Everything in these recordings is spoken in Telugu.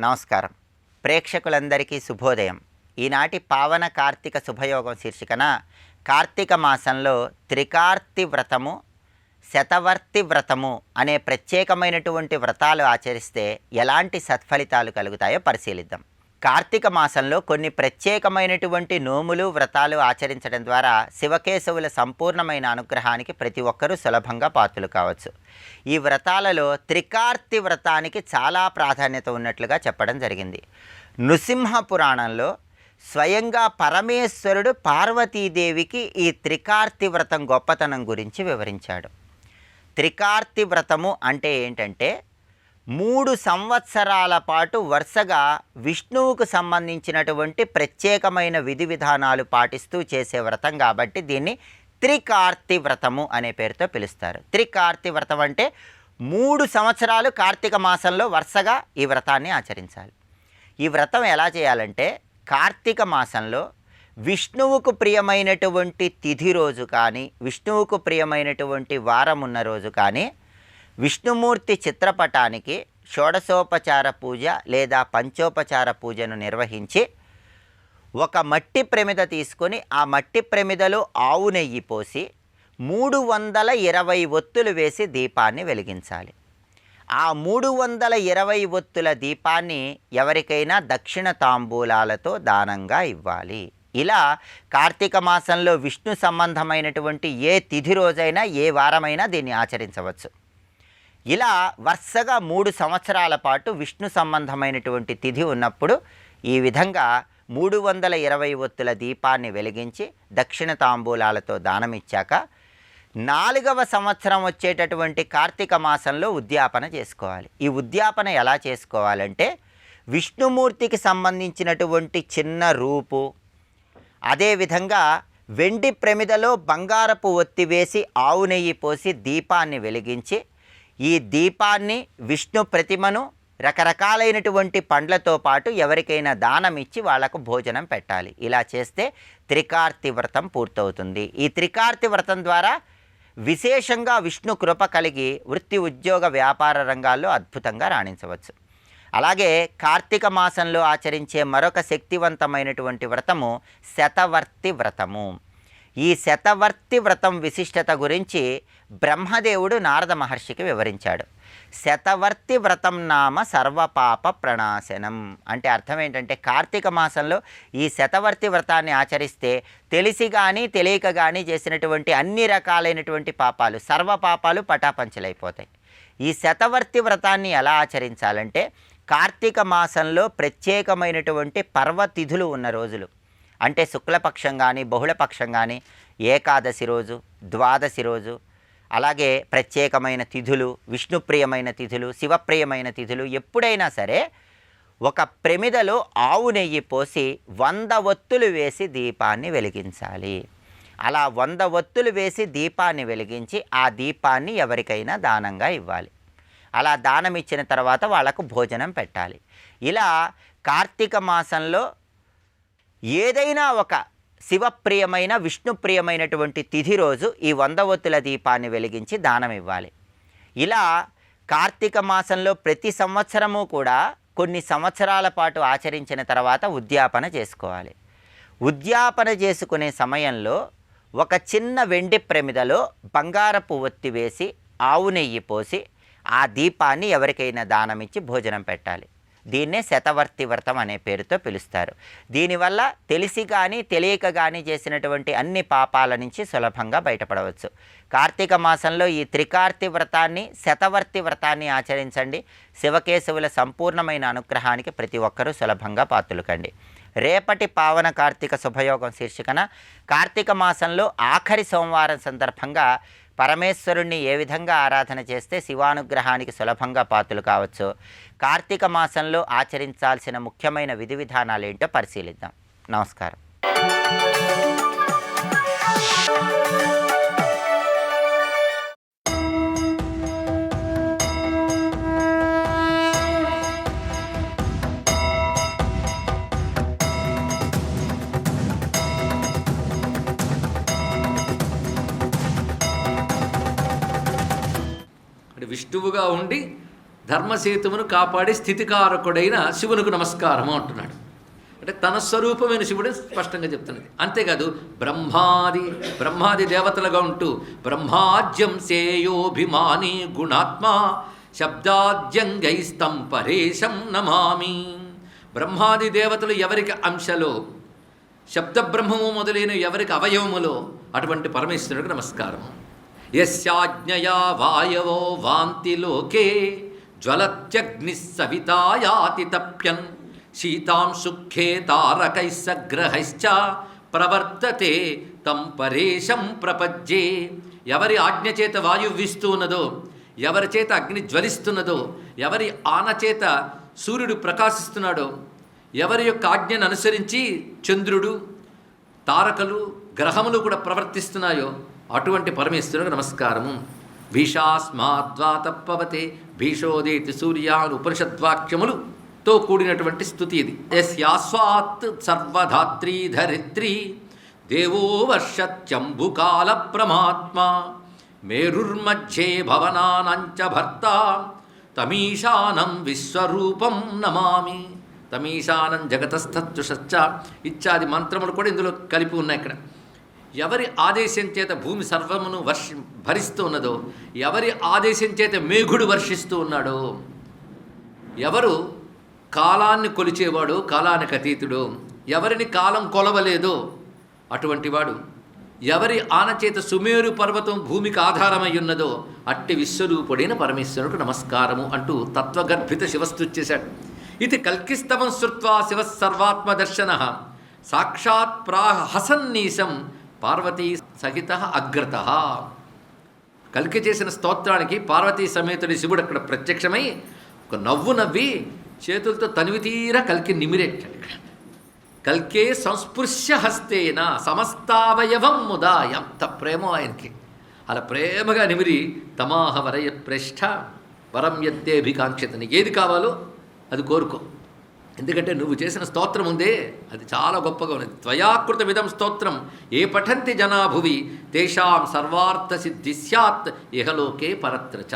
నమస్కారం. ప్రేక్షకులందరికీ శుభోదయం. ఈనాటి పావన కార్తీక శుభయోగం శీర్షికన కార్తీక మాసంలో త్రికార్తి వ్రతము, శతవర్తి వ్రతము అనే ప్రత్యేకమైనటువంటి వ్రతాలు ఆచరిస్తే ఎలాంటి సత్ఫలితాలు కలుగుతాయో పరిశీలిద్దాం. కార్తీక మాసంలో కొన్ని ప్రత్యేకమైనటువంటి నోములు, వ్రతాలు ఆచరించడం ద్వారా శివకేశవుల సంపూర్ణమైన అనుగ్రహానికి ప్రతి ఒక్కరూ సులభంగా పాత్రలు కావచ్చు. ఈ వ్రతాలలో త్రికార్తి వ్రతానికి చాలా ప్రాధాన్యత ఉన్నట్లుగా చెప్పడం జరిగింది. నృసింహ పురాణంలో స్వయంగా పరమేశ్వరుడు పార్వతీదేవికి ఈ త్రికార్తి వ్రతం గొప్పతనం గురించి వివరించాడు. త్రికార్తి వ్రతము అంటే ఏంటంటే 3 సంవత్సరాల పాటు వరుసగా విష్ణువుకు సంబంధించినటువంటి ప్రత్యేకమైన విధి విధానాలు పాటిస్తూ చేసే వ్రతం కాబట్టి దీన్ని త్రికార్తి వ్రతము అనే పేరుతో పిలుస్తారు. త్రికార్తి వ్రతం అంటే 3 సంవత్సరాలు కార్తీక మాసంలో వరుసగా ఈ వ్రతాన్ని ఆచరించాలి. ఈ వ్రతం ఎలా చేయాలంటే కార్తీక మాసంలో విష్ణువుకు ప్రియమైనటువంటి తిథి రోజు కానీ, విష్ణువుకు ప్రియమైనటువంటి వారం ఉన్న రోజు కానీ విష్ణుమూర్తి చిత్రపటానికి షోడశోపచార పూజ లేదా పంచోపచార పూజను నిర్వహించి ఒక మట్టి ప్రమిద తీసుకొని ఆ మట్టి ప్రమిదలో ఆవు నెయ్యి పోసి 320 ఒత్తులు వేసి దీపాన్ని వెలిగించాలి. ఆ 320 ఒత్తుల దీపాన్ని ఎవరికైనా దక్షిణ తాంబూలాలతో దానంగా ఇవ్వాలి. ఇలా కార్తీక మాసంలో విష్ణు సంబంధమైనటువంటి ఏ తిథి రోజైనా, ఏ వారమైనా దీన్ని ఆచరించవచ్చు. ఇలా వరుసగా 3 సంవత్సరాల పాటు విష్ణు సంబంధమైనటువంటి తిథి ఉన్నప్పుడు ఈ విధంగా 320 ఒత్తుల దీపాన్ని వెలిగించి దక్షిణ తాంబూలాలతో దానమిచ్చాక 4వ సంవత్సరం వచ్చేటటువంటి కార్తీక మాసంలో ఉద్యాపన చేసుకోవాలి. ఈ ఉద్యాపన ఎలా చేసుకోవాలంటే విష్ణుమూర్తికి సంబంధించినటువంటి చిన్న రూపు, అదేవిధంగా వెండి ప్రమిదలో బంగారపు ఒత్తి వేసి ఆవు నెయ్యి పోసి దీపాన్ని వెలిగించి ఈ దీపాన్ని, విష్ణు ప్రతిమను రకరకాలైనటువంటి పండ్లతో పాటు ఎవరికైనా దానం ఇచ్చి వాళ్లకు భోజనం పెట్టాలి. ఇలా చేస్తే త్రికార్తి వ్రతం పూర్తవుతుంది. ఈ త్రికార్తి వ్రతం ద్వారా విశేషంగా విష్ణు కృప కలిగి వృత్తి, ఉద్యోగ, వ్యాపార రంగాల్లో అద్భుతంగా రాణించవచ్చు. అలాగే కార్తీక మాసంలో ఆచరించే మరొక శక్తివంతమైనటువంటి వ్రతము శతవర్తి వ్రతము. ఈ శతవర్తి వ్రతం విశిష్టత గురించి బ్రహ్మదేవుడు నారద మహర్షికి వివరించాడు. శతవర్తి వ్రతం నామ సర్వపాప ప్రణాశనం అంటే అర్థం ఏంటంటే కార్తీక మాసంలో ఈ శతవర్తి వ్రతాన్ని ఆచరిస్తే తెలిసి కానీ తెలియక కానీ చేసినటువంటి అన్ని రకాలైనటువంటి పాపాలు, సర్వపాపాలు పటాపంచలైపోతాయి. ఈ శతవర్తి వ్రతాన్ని ఎలా ఆచరించాలంటే కార్తీక మాసంలో ప్రత్యేకమైనటువంటి పర్వతిథులు ఉన్న రోజులు అంటే శుక్లపక్షం కానీ, బహుళపక్షం కానీ, ఏకాదశి రోజు, ద్వాదశి రోజు, అలాగే ప్రత్యేకమైన తిథులు, విష్ణుప్రియమైన తిథులు, శివప్రియమైన తిథులు ఎప్పుడైనా సరే ఒక ప్రమిదలో ఆవు నెయ్యి పోసి 100 ఒత్తులు వేసి దీపాన్ని వెలిగించాలి. అలా 100 ఒత్తులు వేసి దీపాన్ని వెలిగించి ఆ దీపాన్ని ఎవరికైనా దానంగా ఇవ్వాలి. అలా దానం ఇచ్చిన తర్వాత వాళ్లకు భోజనం పెట్టాలి. ఇలా కార్తీక మాసంలో ఏదైనా ఒక శివప్రియమైన, విష్ణుప్రియమైనటువంటి తిథి రోజు ఈ 100 ఒత్తుల దీపాన్ని వెలిగించి దానం ఇవ్వాలి. ఇలా కార్తీక మాసంలో ప్రతి సంవత్సరము కూడా కొన్ని సంవత్సరాల పాటు ఆచరించిన తర్వాత ఉద్యాపన చేసుకోవాలి. ఉద్యాపన చేసుకునే సమయంలో ఒక చిన్న వెండి ప్రమిదలో బంగారపు ఒత్తి వేసి ఆవు నెయ్యి పోసి ఆ దీపాన్ని ఎవరికైనా దానమిచ్చి భోజనం పెట్టాలి. దీన్నే శతవర్తి వ్రతం అనే పేరుతో పిలుస్తారు. దీనివల్ల తెలిసి కానీ తెలియక కానీ చేసినటువంటి అన్ని పాపాల నుంచి సులభంగా బయటపడవచ్చు. కార్తీక మాసంలో ఈ త్రికార్తి వ్రతాన్ని, శతవర్తి వ్రతాన్ని ఆచరించండి. శివకేశవుల సంపూర్ణమైన అనుగ్రహానికి ప్రతి ఒక్కరూ సులభంగా పాత్రలు కండి. రేపటి పావన కార్తీక శుభయోగం శీర్షికన కార్తీక మాసంలో ఆఖరి సోమవారం సందర్భంగా పరమేశ్వరుణ్ణి ఏ విధంగా ఆరాధన చేస్తే శివానుగ్రహానికి సులభంగా పాత్రలు కావచ్చు, కార్తీక మాసంలో ఆచరించాల్సిన ముఖ్యమైన విధి విధానాలు ఏంటో పరిశీలిద్దాం. నమస్కారం. విష్ణువుగా ఉండి ధర్మసేతువును కాపాడే స్థితికారకుడైన శివునికి నమస్కారము అంటున్నాడు. అంటే తన స్వరూపమైన శివుడు స్పష్టంగా చెప్తున్నది. అంతేకాదు బ్రహ్మాది దేవతలుగా ఉంటూ బ్రహ్మాజ్యం సేయోభిమాని గుణాత్మ శబ్దాద్యంగైస్తం పరేశం నమామి. బ్రహ్మాది దేవతలు ఎవరికి అంశలో, శబ్దబ్రహ్మము మొదలైన ఎవరికి అవయవములో అటువంటి పరమేశ్వరుడికి నమస్కారం. యస్యాజ్ఞయా వాయవో వాంతి లోకే జ్వలత్యగ్ని సవితాయాతి తప్యన్ శీతాంశుఖే తారకైస్సగ్రహైశ్చ ప్రవర్తతే తం పరేశం ప్రపజ్యే. ఎవరి ఆజ్ఞ చేత వాయువు వీస్తున్నదో, ఎవరి చేత అగ్ని జ్వలిస్తున్నదో, ఎవరి ఆన చేత సూర్యుడు ప్రకాశిస్తున్నాడో, ఎవరి యొక్క ఆజ్ఞను అనుసరించి చంద్రుడు, తారకలు, గ్రహములు కూడా ప్రవర్తిస్తున్నాయో అటువంటి పరమేశ్వరునికి నమస్కారము. భీషాస్మాద్వాతప్పవతే భీషోదేతి సూర్యాన్ ఉపనిషద్వాక్యములుతో కూడినటువంటి స్థుతి ఇది. యస్యాస్వాత్ సర్వధాత్రీ ధరిత్రీ దేవో వర్షత్యంబుకాల ప్రమాత్మ మేరుర్మధ్యే భవనానంచ భర్త తమీశానం విశ్వరూపం నమామి. తమీశానం జగతస్థత్తుషచ్చ ఇత్యాది మంత్రములు కూడా ఇందులో కలిపి ఉన్నాయి. ఇక్కడ ఎవరి ఆదేశం చేత భూమి సర్వమును భరిస్తూ ఉన్నదో, ఎవరి ఆదేశం చేత మేఘుడు వర్షిస్తూ ఉన్నాడో, ఎవరు కాలాన్ని కొలిచేవాడు, కాలానికి అతీతుడు, ఎవరిని కాలం కొలవలేదో అటువంటి వాడు, ఎవరి ఆనచేత సుమేరు పర్వతం భూమికి ఆధారమై ఉన్నదో అట్టి విశ్వరూపుడైన పరమేశ్వరుడికి నమస్కారము అంటూ తత్వగర్భిత శివస్తుతి చేశాడు. ఇది కల్కిస్తవం శ్రుత్వా శివ సర్వాత్మదర్శన సాక్షాత్ ప్రాహసన్నీశం పార్వతీ సహిత అగ్రత. కల్కి చేసిన స్తోత్రానికి పార్వతీ సమేతుడి శివుడు అక్కడ ప్రత్యక్షమై ఒక నవ్వు నవ్వి చేతులతో తనివి తీరా కల్కి నిమిరెట్టాడు. కల్కే సంస్పృశ్య హస్తేన సమస్తావయవం ముదా. ఎంత ప్రేమో ఆయనకి! అలా ప్రేమగా నిమిరి తమాహ వరయ ప్రేష్ఠ వరం యత్తేభికాంక్షిత, నీకు ఏది కావాలో అది కోరుకో. ఎందుకంటే నువ్వు చేసిన స్తోత్రం ఉందే అది చాలా గొప్పగా ఉన్నది. త్వయాకృతమిదం స్తోత్రం ఏ పఠంతి జనాభువి తేషాం సర్వార్థ సిద్ధి స్యాత్ ఇహలోకే పరత్రచ.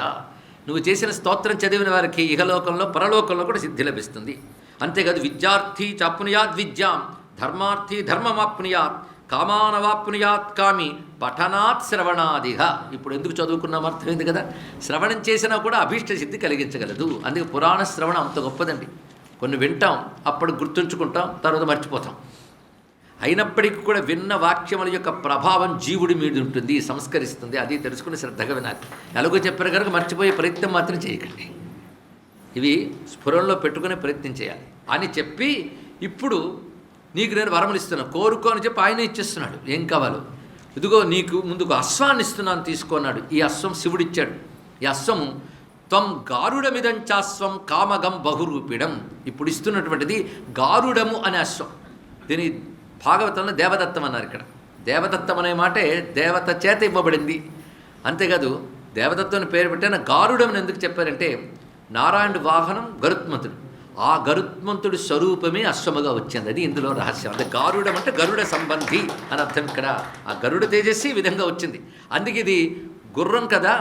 నువ్వు చేసిన స్తోత్రం చదివిన వారికి ఇహలోకంలో పరలోకంలో కూడా సిద్ధి లభిస్తుంది. అంతేకాదు విద్యార్థి చాప్నుయాత్ విద్యాం ధర్మార్థి ధర్మమాప్నుయాత్ కామానవాప్నుయాత్ కామి పఠనాత్ శ్రవణాదిహ. ఇప్పుడు ఎందుకు చదువుకున్నాం అర్థమైంది కదా. శ్రవణం చేసినా కూడా అభీష్ట సిద్ధి కలిగించగలదు. అందుకే పురాణ శ్రవణం అంత గొప్పదండి. కొన్ని వింటాం, అప్పుడు గుర్తుంచుకుంటాం, తర్వాత మర్చిపోతాం. అయినప్పటికీ కూడా విన్న వాక్యముల యొక్క ప్రభావం జీవుడి మీద ఉంటుంది, సంస్కరిస్తుంది. అది తెలుసుకుని శ్రద్ధగా వినాలి. ఎలాగో చెప్పారు కనుక మర్చిపోయే ప్రయత్నం మాత్రం చేయకండి. ఇవి స్ఫురణలో పెట్టుకునే ప్రయత్నం చేయాలి అని చెప్పి, ఇప్పుడు నీకు నేను వరములు ఇస్తున్నాను కోరుకో అని చెప్పి ఆయన ఇచ్చేస్తున్నాడు. ఏం కావాలో ఇదిగో నీకు ముందుకు అశ్వాన్ని ఇస్తున్నాను తీసుకున్నాడు. ఈ అశ్వం శివుడిచ్చాడు. ఈ అశ్వము త్వం గారుడమిదంచాశ్వం కామగం బహురూపిడం. ఇప్పుడు ఇస్తున్నటువంటిది గారుడము అనే అశ్వం. దీని భాగవతంలో దేవదత్తం అన్నారు. ఇక్కడ దేవదత్తం అనే మాటే దేవత చేత ఇవ్వబడింది. అంతేకాదు దేవదత్తం అని పేరు పెట్టిన గారుడమని ఎందుకు చెప్పారంటే, నారాయణుడి వాహనం గరుత్మంతుడు, ఆ గరుత్మంతుడి స్వరూపమే అశ్వముగా వచ్చింది. అది ఇందులో రహస్యం. అంటే గారుడం అంటే గరుడ సంబంధి అని అర్థం. ఇక్కడ ఆ గరుడ తేజస్సు ఈ విధంగా వచ్చింది. అందుకే ఇది గుర్రం కదా,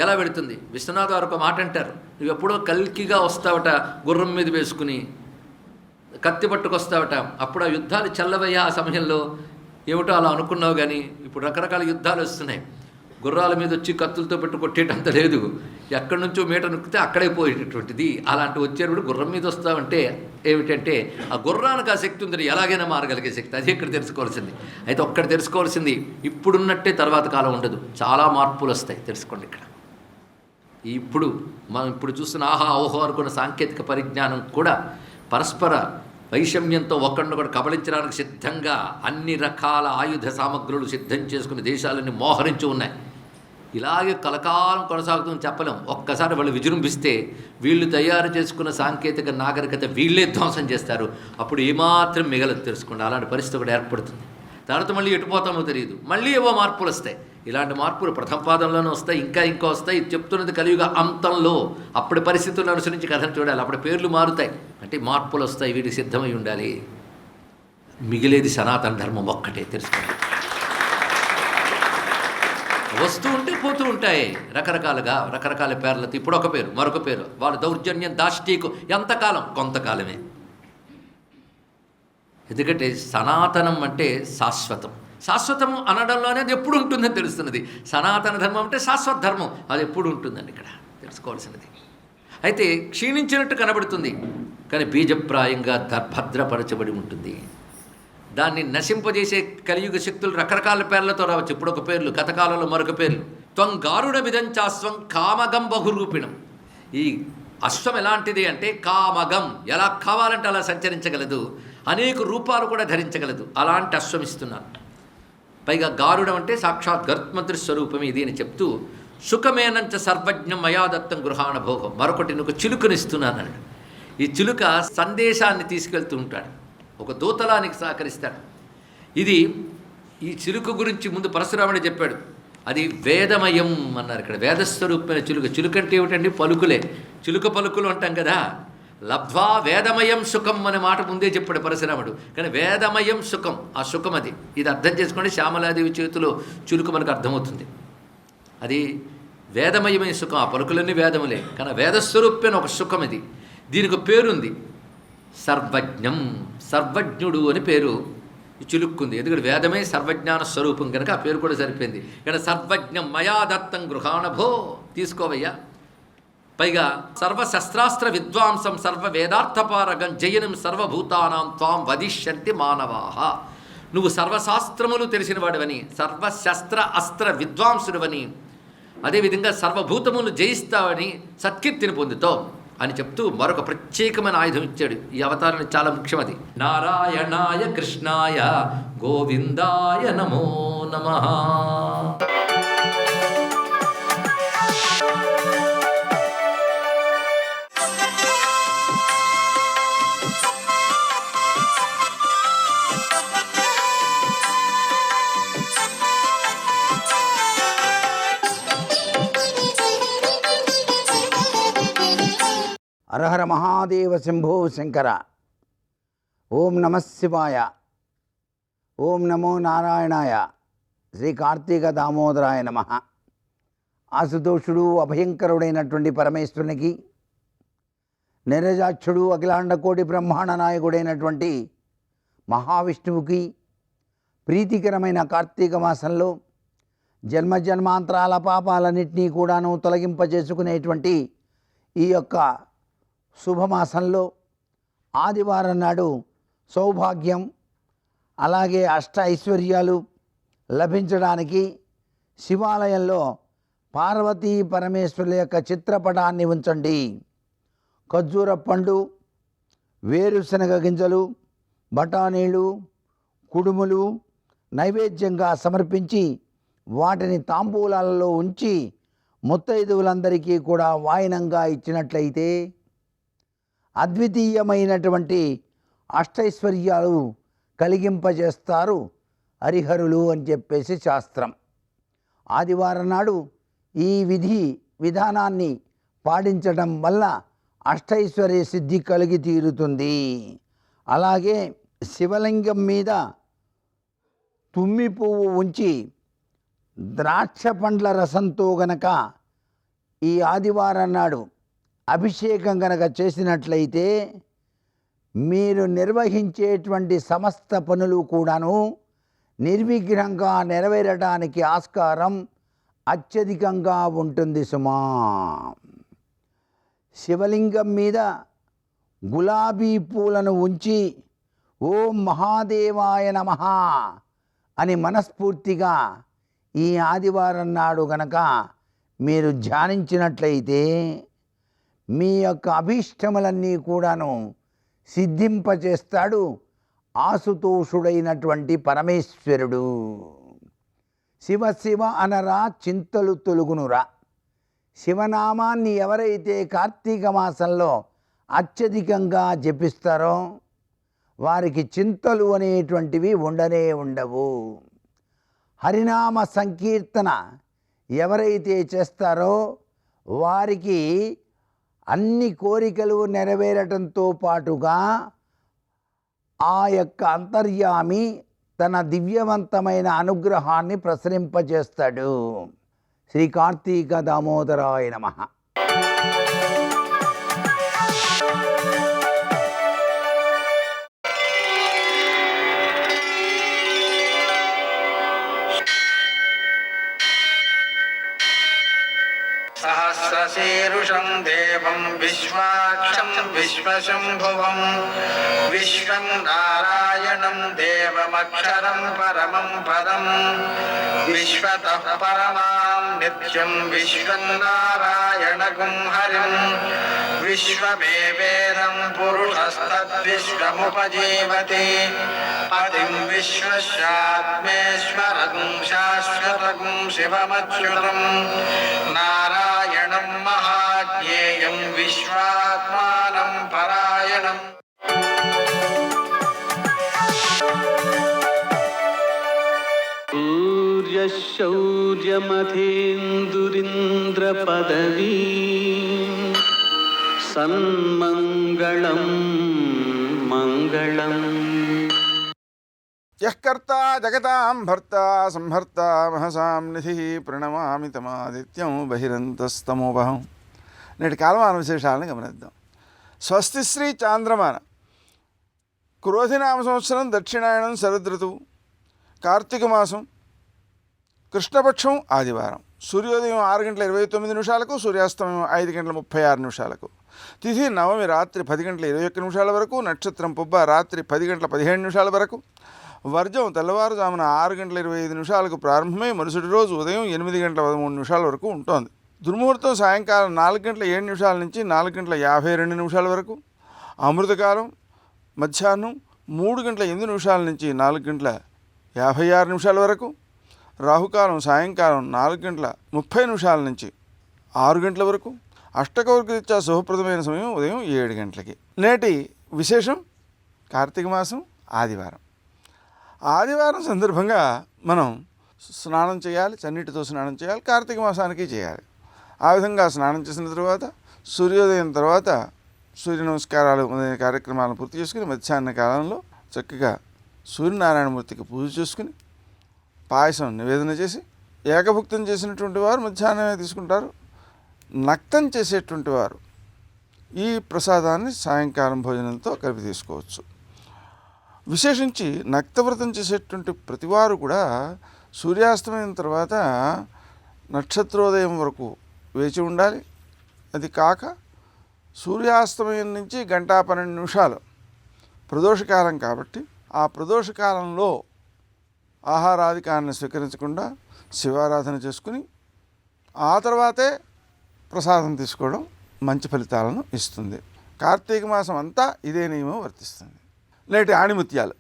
ఎలా వెళుతుంది? విశ్వనాథ్ వారు ఒక మాట అంటారు, నువ్వు ఎప్పుడో కల్కిగా వస్తావట గుర్రం మీద వేసుకుని, కత్తి పట్టుకొస్తావట. అప్పుడు ఆ యుద్ధాలు చల్లవయ్యా. ఆ సమయంలో ఏమిటో అలా అనుకున్నావు, కానీ ఇప్పుడు రకరకాల యుద్ధాలు వస్తున్నాయి. గుర్రాల మీద వచ్చి కత్తులతో పెట్టి కొట్టేటంత లేదు. ఎక్కడి నుంచో మీట నొక్కితే అక్కడే పోయేటటువంటిది. అలాంటి వచ్చేటప్పుడు గుర్రం మీద వస్తామంటే ఏమిటంటే, ఆ గుర్రానికి ఆ శక్తి ఉందని ఎలాగైనా మారగలిగే శక్తి. అది ఇక్కడ తెలుసుకోవాల్సింది. అయితే ఒక్కటి తెలుసుకోవాల్సింది, ఇప్పుడున్నట్టే తర్వాత కాలం ఉండదు. చాలా మార్పులు వస్తాయి, తెలుసుకోండి. ఇక్కడ మనం ఇప్పుడు చూస్తున్న ఆహా ఓహో అనుకున్న సాంకేతిక పరిజ్ఞానం కూడా పరస్పర వైషమ్యంతో ఒకరినొకడు కబళించడానికి సిద్ధంగా అన్ని రకాల ఆయుధ సామగ్రులు సిద్ధం చేసుకుని దేశాలన్నీ మోహరించి ఉన్నాయి. ఇలాగే కలకాలం కొనసాగుతుందని చెప్పలేం. ఒక్కసారి వాళ్ళు విజృంభిస్తే వీళ్ళు తయారు చేసుకున్న సాంకేతిక నాగరికత వీళ్ళే ధ్వంసం చేస్తారు. అప్పుడు ఏమాత్రం మిగలదు, తెలుసుకోండి. అలాంటి పరిస్థితి ఒకటి ఏర్పడుతుంది. తర్వాత మళ్ళీ ఎటుపోతామో తెలియదు, మళ్ళీ ఏవో మార్పులు వస్తాయి. ఇలాంటి మార్పులు ప్రథమ పాదంలోనే వస్తాయి, ఇంకా వస్తాయి. చెప్తున్నది కలియుగ అంతంలో. అప్పటి పరిస్థితులను అనుసరించి కథను చూడాలి. అప్పుడు పేర్లు మారుతాయి, అంటే మార్పులు వస్తాయి. వీటికి సిద్ధమై ఉండాలి. మిగిలేది సనాతన ధర్మం ఒక్కటే, తెలుసుకోండి. వస్తూ ఉంటే పోతూ ఉంటాయి రకరకాలుగా, రకరకాల పేర్లతో. ఇప్పుడు ఒక పేరు, మరొక పేరు. వాళ్ళ దౌర్జన్యం, దాష్టీకు ఎంతకాలం? కొంతకాలమే. ఎందుకంటే సనాతనం అంటే శాశ్వతం. శాశ్వతం అనడంలోనే అది ఎప్పుడు ఉంటుందని తెలుస్తున్నది. సనాతన ధర్మం అంటే శాశ్వత ధర్మం, అది ఎప్పుడు ఉంటుందని ఇక్కడ తెలుసుకోవాల్సినది. అయితే క్షీణించినట్టు కనబడుతుంది, కానీ బీజప్రాయంగా భద్రపరచబడి ఉంటుంది. దాన్ని నశింపజేసే కలియుగ శక్తులు రకరకాల పేర్లతో రావచ్చు. ఇప్పుడు ఒక పేర్లు, గతకాలంలో మరొక పేర్లు. త్వం గారుడ విదంచాస్వం కామగం బహురూపిణం. ఈ అశ్వం ఎలాంటిది అంటే కామగం, ఎలా కావాలంటే అలా సంచరించగలదు, అనేక రూపాలు కూడా ధరించగలదు. అలాంటి అశ్వం ఇస్తున్నాను. పైగా గారుడం అంటే సాక్షాత్ గరుత్మంత్రి స్వరూపం ఇది అని చెప్తూ, సుఖమేనంచ సర్వజ్ఞం మయాదత్తం గృహాణ భోగం. మరొకటి నువ్వు చిలుకనిస్తున్నాను. ఈ చిలుక సందేశాన్ని తీసుకెళ్తూ ఉంటాడు, ఒక దూతలానికి సహకరిస్తాడు. ఇది ఈ చిలుక గురించి ముందు పరశురాముడే చెప్పాడు. అది వేదమయం అన్నారు. ఇక్కడ వేదస్వరూపమైన చిలుక. చిలుక అంటే ఏమిటండి? పలుకులే. చిలుక పలుకులు అంటాం కదా. లబ్ధ్వా వేదమయం సుఖం అనే మాట ముందే చెప్పాడు పరశురాముడు. కానీ వేదమయం సుఖం, ఆ సుఖం అది. ఇది అర్థం చేసుకోండి. శ్యామలాదేవి చేతిలో చిలుక మనకు అర్థమవుతుంది. అది వేదమయమైన సుఖం. ఆ పలుకులన్నీ వేదములే, కానీ వేదస్వరూపమైన ఒక సుఖం ఇది. దీనికి పేరుంది, సర్వజ్ఞం. సర్వజ్ఞుడు అని పేరు ఈ చిలుక్కుంది. ఎందుకంటే వేదమే సర్వజ్ఞాన స్వరూపం కనుక ఆ పేరు కూడా సరిపోయింది. కానీ సర్వజ్ఞం మయా దత్తం గృహాణభో, తీసుకోవయ్యా. పైగా సర్వశస్త్రాస్త్ర విద్వాంసం సర్వ వేదార్థపారగం జయనం సర్వభూతానాం త్వాం వదిష్యంతి మానవాహ. నువ్వు సర్వశాస్త్రములు తెలిసిన వాడివని, సర్వశస్త్ర అస్త్ర విద్వాంసుడివని, అదేవిధంగా సర్వభూతములు జయిస్తావని సత్కీర్తిని పొందుతావు అని చెప్తూ మరొక ప్రత్యేకమైన ఆయుధం ఇచ్చాడు. ఈ అవతారం చాలా ముఖ్యమది. నారాయణాయ కృష్ణాయ గోవిందాయ నమో నమః. హరహర మహాదేవ శంభో శంకర. ఓం నమః శివాయ. ఓం నమో నారాయణాయ. శ్రీ కార్తీక దామోదరాయ నమః. ఆశుతోషుడు అభయంకరుడైనటువంటి పరమేశ్వరునికి, నిరజాక్షుడు అఖిలాండకోటి బ్రహ్మాండ నాయకుడైనటువంటి మహావిష్ణువుకి ప్రీతికరమైన కార్తీక మాసంలో జన్మజన్మాంతరాల పాపాలన్నింటినీ కూడాను తొలగింపజేసుకునేటువంటి ఈ యొక్క శుభమాసంలో ఆదివారం నాడు సౌభాగ్యం, అలాగే అష్ట ఐశ్వర్యాలు లభించడానికి శివాలయంలో పార్వతీ పరమేశ్వరుల యొక్క చిత్రపటాన్ని ఉంచండి. ఖర్జూర పండు, వేరుశనగ గింజలు, బఠానీలు, కుడుములు నైవేద్యంగా సమర్పించి వాటిని తాంబూలాలలో ఉంచి ముత్తైదువులందరికీ కూడా వాయినంగా ఇచ్చినట్లయితే అద్వితీయమైనటువంటి అష్టైశ్వర్యాలు కలిగింపజేస్తారు హరిహరులు అని చెప్పేసి శాస్త్రం. ఆదివారం నాడు ఈ విధానాన్ని పాటించడం వల్ల అష్టైశ్వర్య సిద్ధి కలిగి తీరుతుంది. అలాగే శివలింగం మీద తుమ్మి పువ్వు ఉంచి ద్రాక్ష పండ్ల రసంతో గనక ఈ ఆదివారం నాడు అభిషేకం గనక చేసినట్లయితే మీరు నిర్వహించేటువంటి సమస్త పనులు కూడాను నిర్విఘ్నంగా నెరవేరడానికి ఆస్కారం అత్యధికంగా ఉంటుంది సుమా. శివలింగం మీద గులాబీ పూలను ఉంచి ఓం మహాదేవాయ నమః అని మనస్ఫూర్తిగా ఈ ఆదివారం నాడు గనక మీరు ధ్యానించినట్లయితే మీ యొక్క అభీష్టములన్నీ కూడాను సిద్ధింపచేస్తాడు ఆశుతోషుడైనటువంటి పరమేశ్వరుడు. శివ శివ అనరా చింతలు తొలుగునురా. శివనామాన్ని ఎవరైతే కార్తీక మాసంలో అత్యధికంగా జపిస్తారో వారికి చింతలు అనేటువంటివి ఉండనే ఉండవు. హరినామ సంకీర్తన ఎవరైతే చేస్తారో వారికి అన్ని కోరికలు నెరవేరటంతో పాటుగా ఆ యొక్క అంతర్యామి తన దివ్యవంతమైన అనుగ్రహాన్ని ప్రసరింపజేస్తాడు. శ్రీ కార్తీక దామోదరాయ నమః. सहस्रशीर्षं देवं विश्वाक्षं विश्वशम्भुवं विश्वं नारायणं देवमक्षरं परमं पदं विश्वतः परमां नित्यं विश्वं नारायणगुं हरिं विश्वमेवेदं पुरुषस्तद्विश्वमुपजीवति पतिं विश्वस्यात्मेश्वरं शाश्वतगुं शिवमच्युतं नारायणं महाज्ञेयं विश्वात्मानं परायणम्. सूर्यशौर्यमथेन्दुरिन्द्रपदवी सन्मङ्गलं मङ्गलम्. యః కర్తా జగతాం భర్తా సంహర్తా మహసాం నిధి ప్రణమామి తమాదిత్యం బహిరంతస్తమోపహం. నేటి కాలమాన విశేషాలను గమనిద్దాం. స్వస్తి శ్రీ చాంద్రమాన క్రోధినామ సంవత్సరం దక్షిణాయనం శరదృతువు కార్తీక మాసం కృష్ణపక్షం ఆదివారం సూర్యోదయం 6:29 సూర్యాస్తమయం 5:36 తిథి నవమి రాత్రి 10:21 వరకు నక్షత్రం పుబ్బ రాత్రి 10:17 వరకు వర్జం తెల్లవారుజామున 6:25 ప్రారంభమై మరుసటి రోజు ఉదయం 8:13 వరకు ఉంటుంది. దుర్ముహూర్తం సాయంకాలం 4:07 నుంచి 4:52 వరకు. అమృతకాలం మధ్యాహ్నం 3:08 నుంచి 4:56 వరకు. రాహుకాలం సాయంకాలం 4:30 నుంచి 6 వరకు. అష్టకౌర్గరీత్యా శుభప్రదమైన సమయం ఉదయం 7 గంటలకి. నేటి విశేషం కార్తీక మాసం ఆదివారం. ఆదివారం సందర్భంగా మనం స్నానం చేయాలి, చన్నీటితో స్నానం చేయాలి, కార్తీక మాసానికి చేయాలి. ఆ విధంగా స్నానం చేసిన తర్వాత సూర్యోదయం తర్వాత సూర్య నమస్కారాలు మొదలైన కార్యక్రమాలను పూర్తి చేసుకుని మధ్యాహ్న కాలంలో చక్కగా సూర్యనారాయణమూర్తికి పూజ చేసుకుని పాయసం నివేదన చేసి ఏకభుక్తం చేసినటువంటి వారు మధ్యాహ్నమే తీసుకుంటారు. నక్తం చేసేటువంటి వారు ఈ ప్రసాదాన్ని సాయంకాలం భోజనంతో కలిపి తీసుకోవచ్చు. విశేషించి నక్తవ్రతం చేసేటువంటి ప్రతివారు కూడా సూర్యాస్తమయం తర్వాత నక్షత్రోదయం వరకు వేచి ఉండాలి. అది కాక సూర్యాస్తమయం నుంచి 1:12 ప్రదోషకాలం కాబట్టి ఆ ప్రదోషకాలంలో ఆహారాధికాన్ని స్వీకరించకుండా శివారాధన చేసుకుని ఆ తర్వాతే ప్రసాదం తీసుకోవడం మంచి ఫలితాలను ఇస్తుంది. కార్తీక మాసం అంతా ఇదే నియమం వర్తిస్తుంది. నేటి ఆణిముత్యాలు.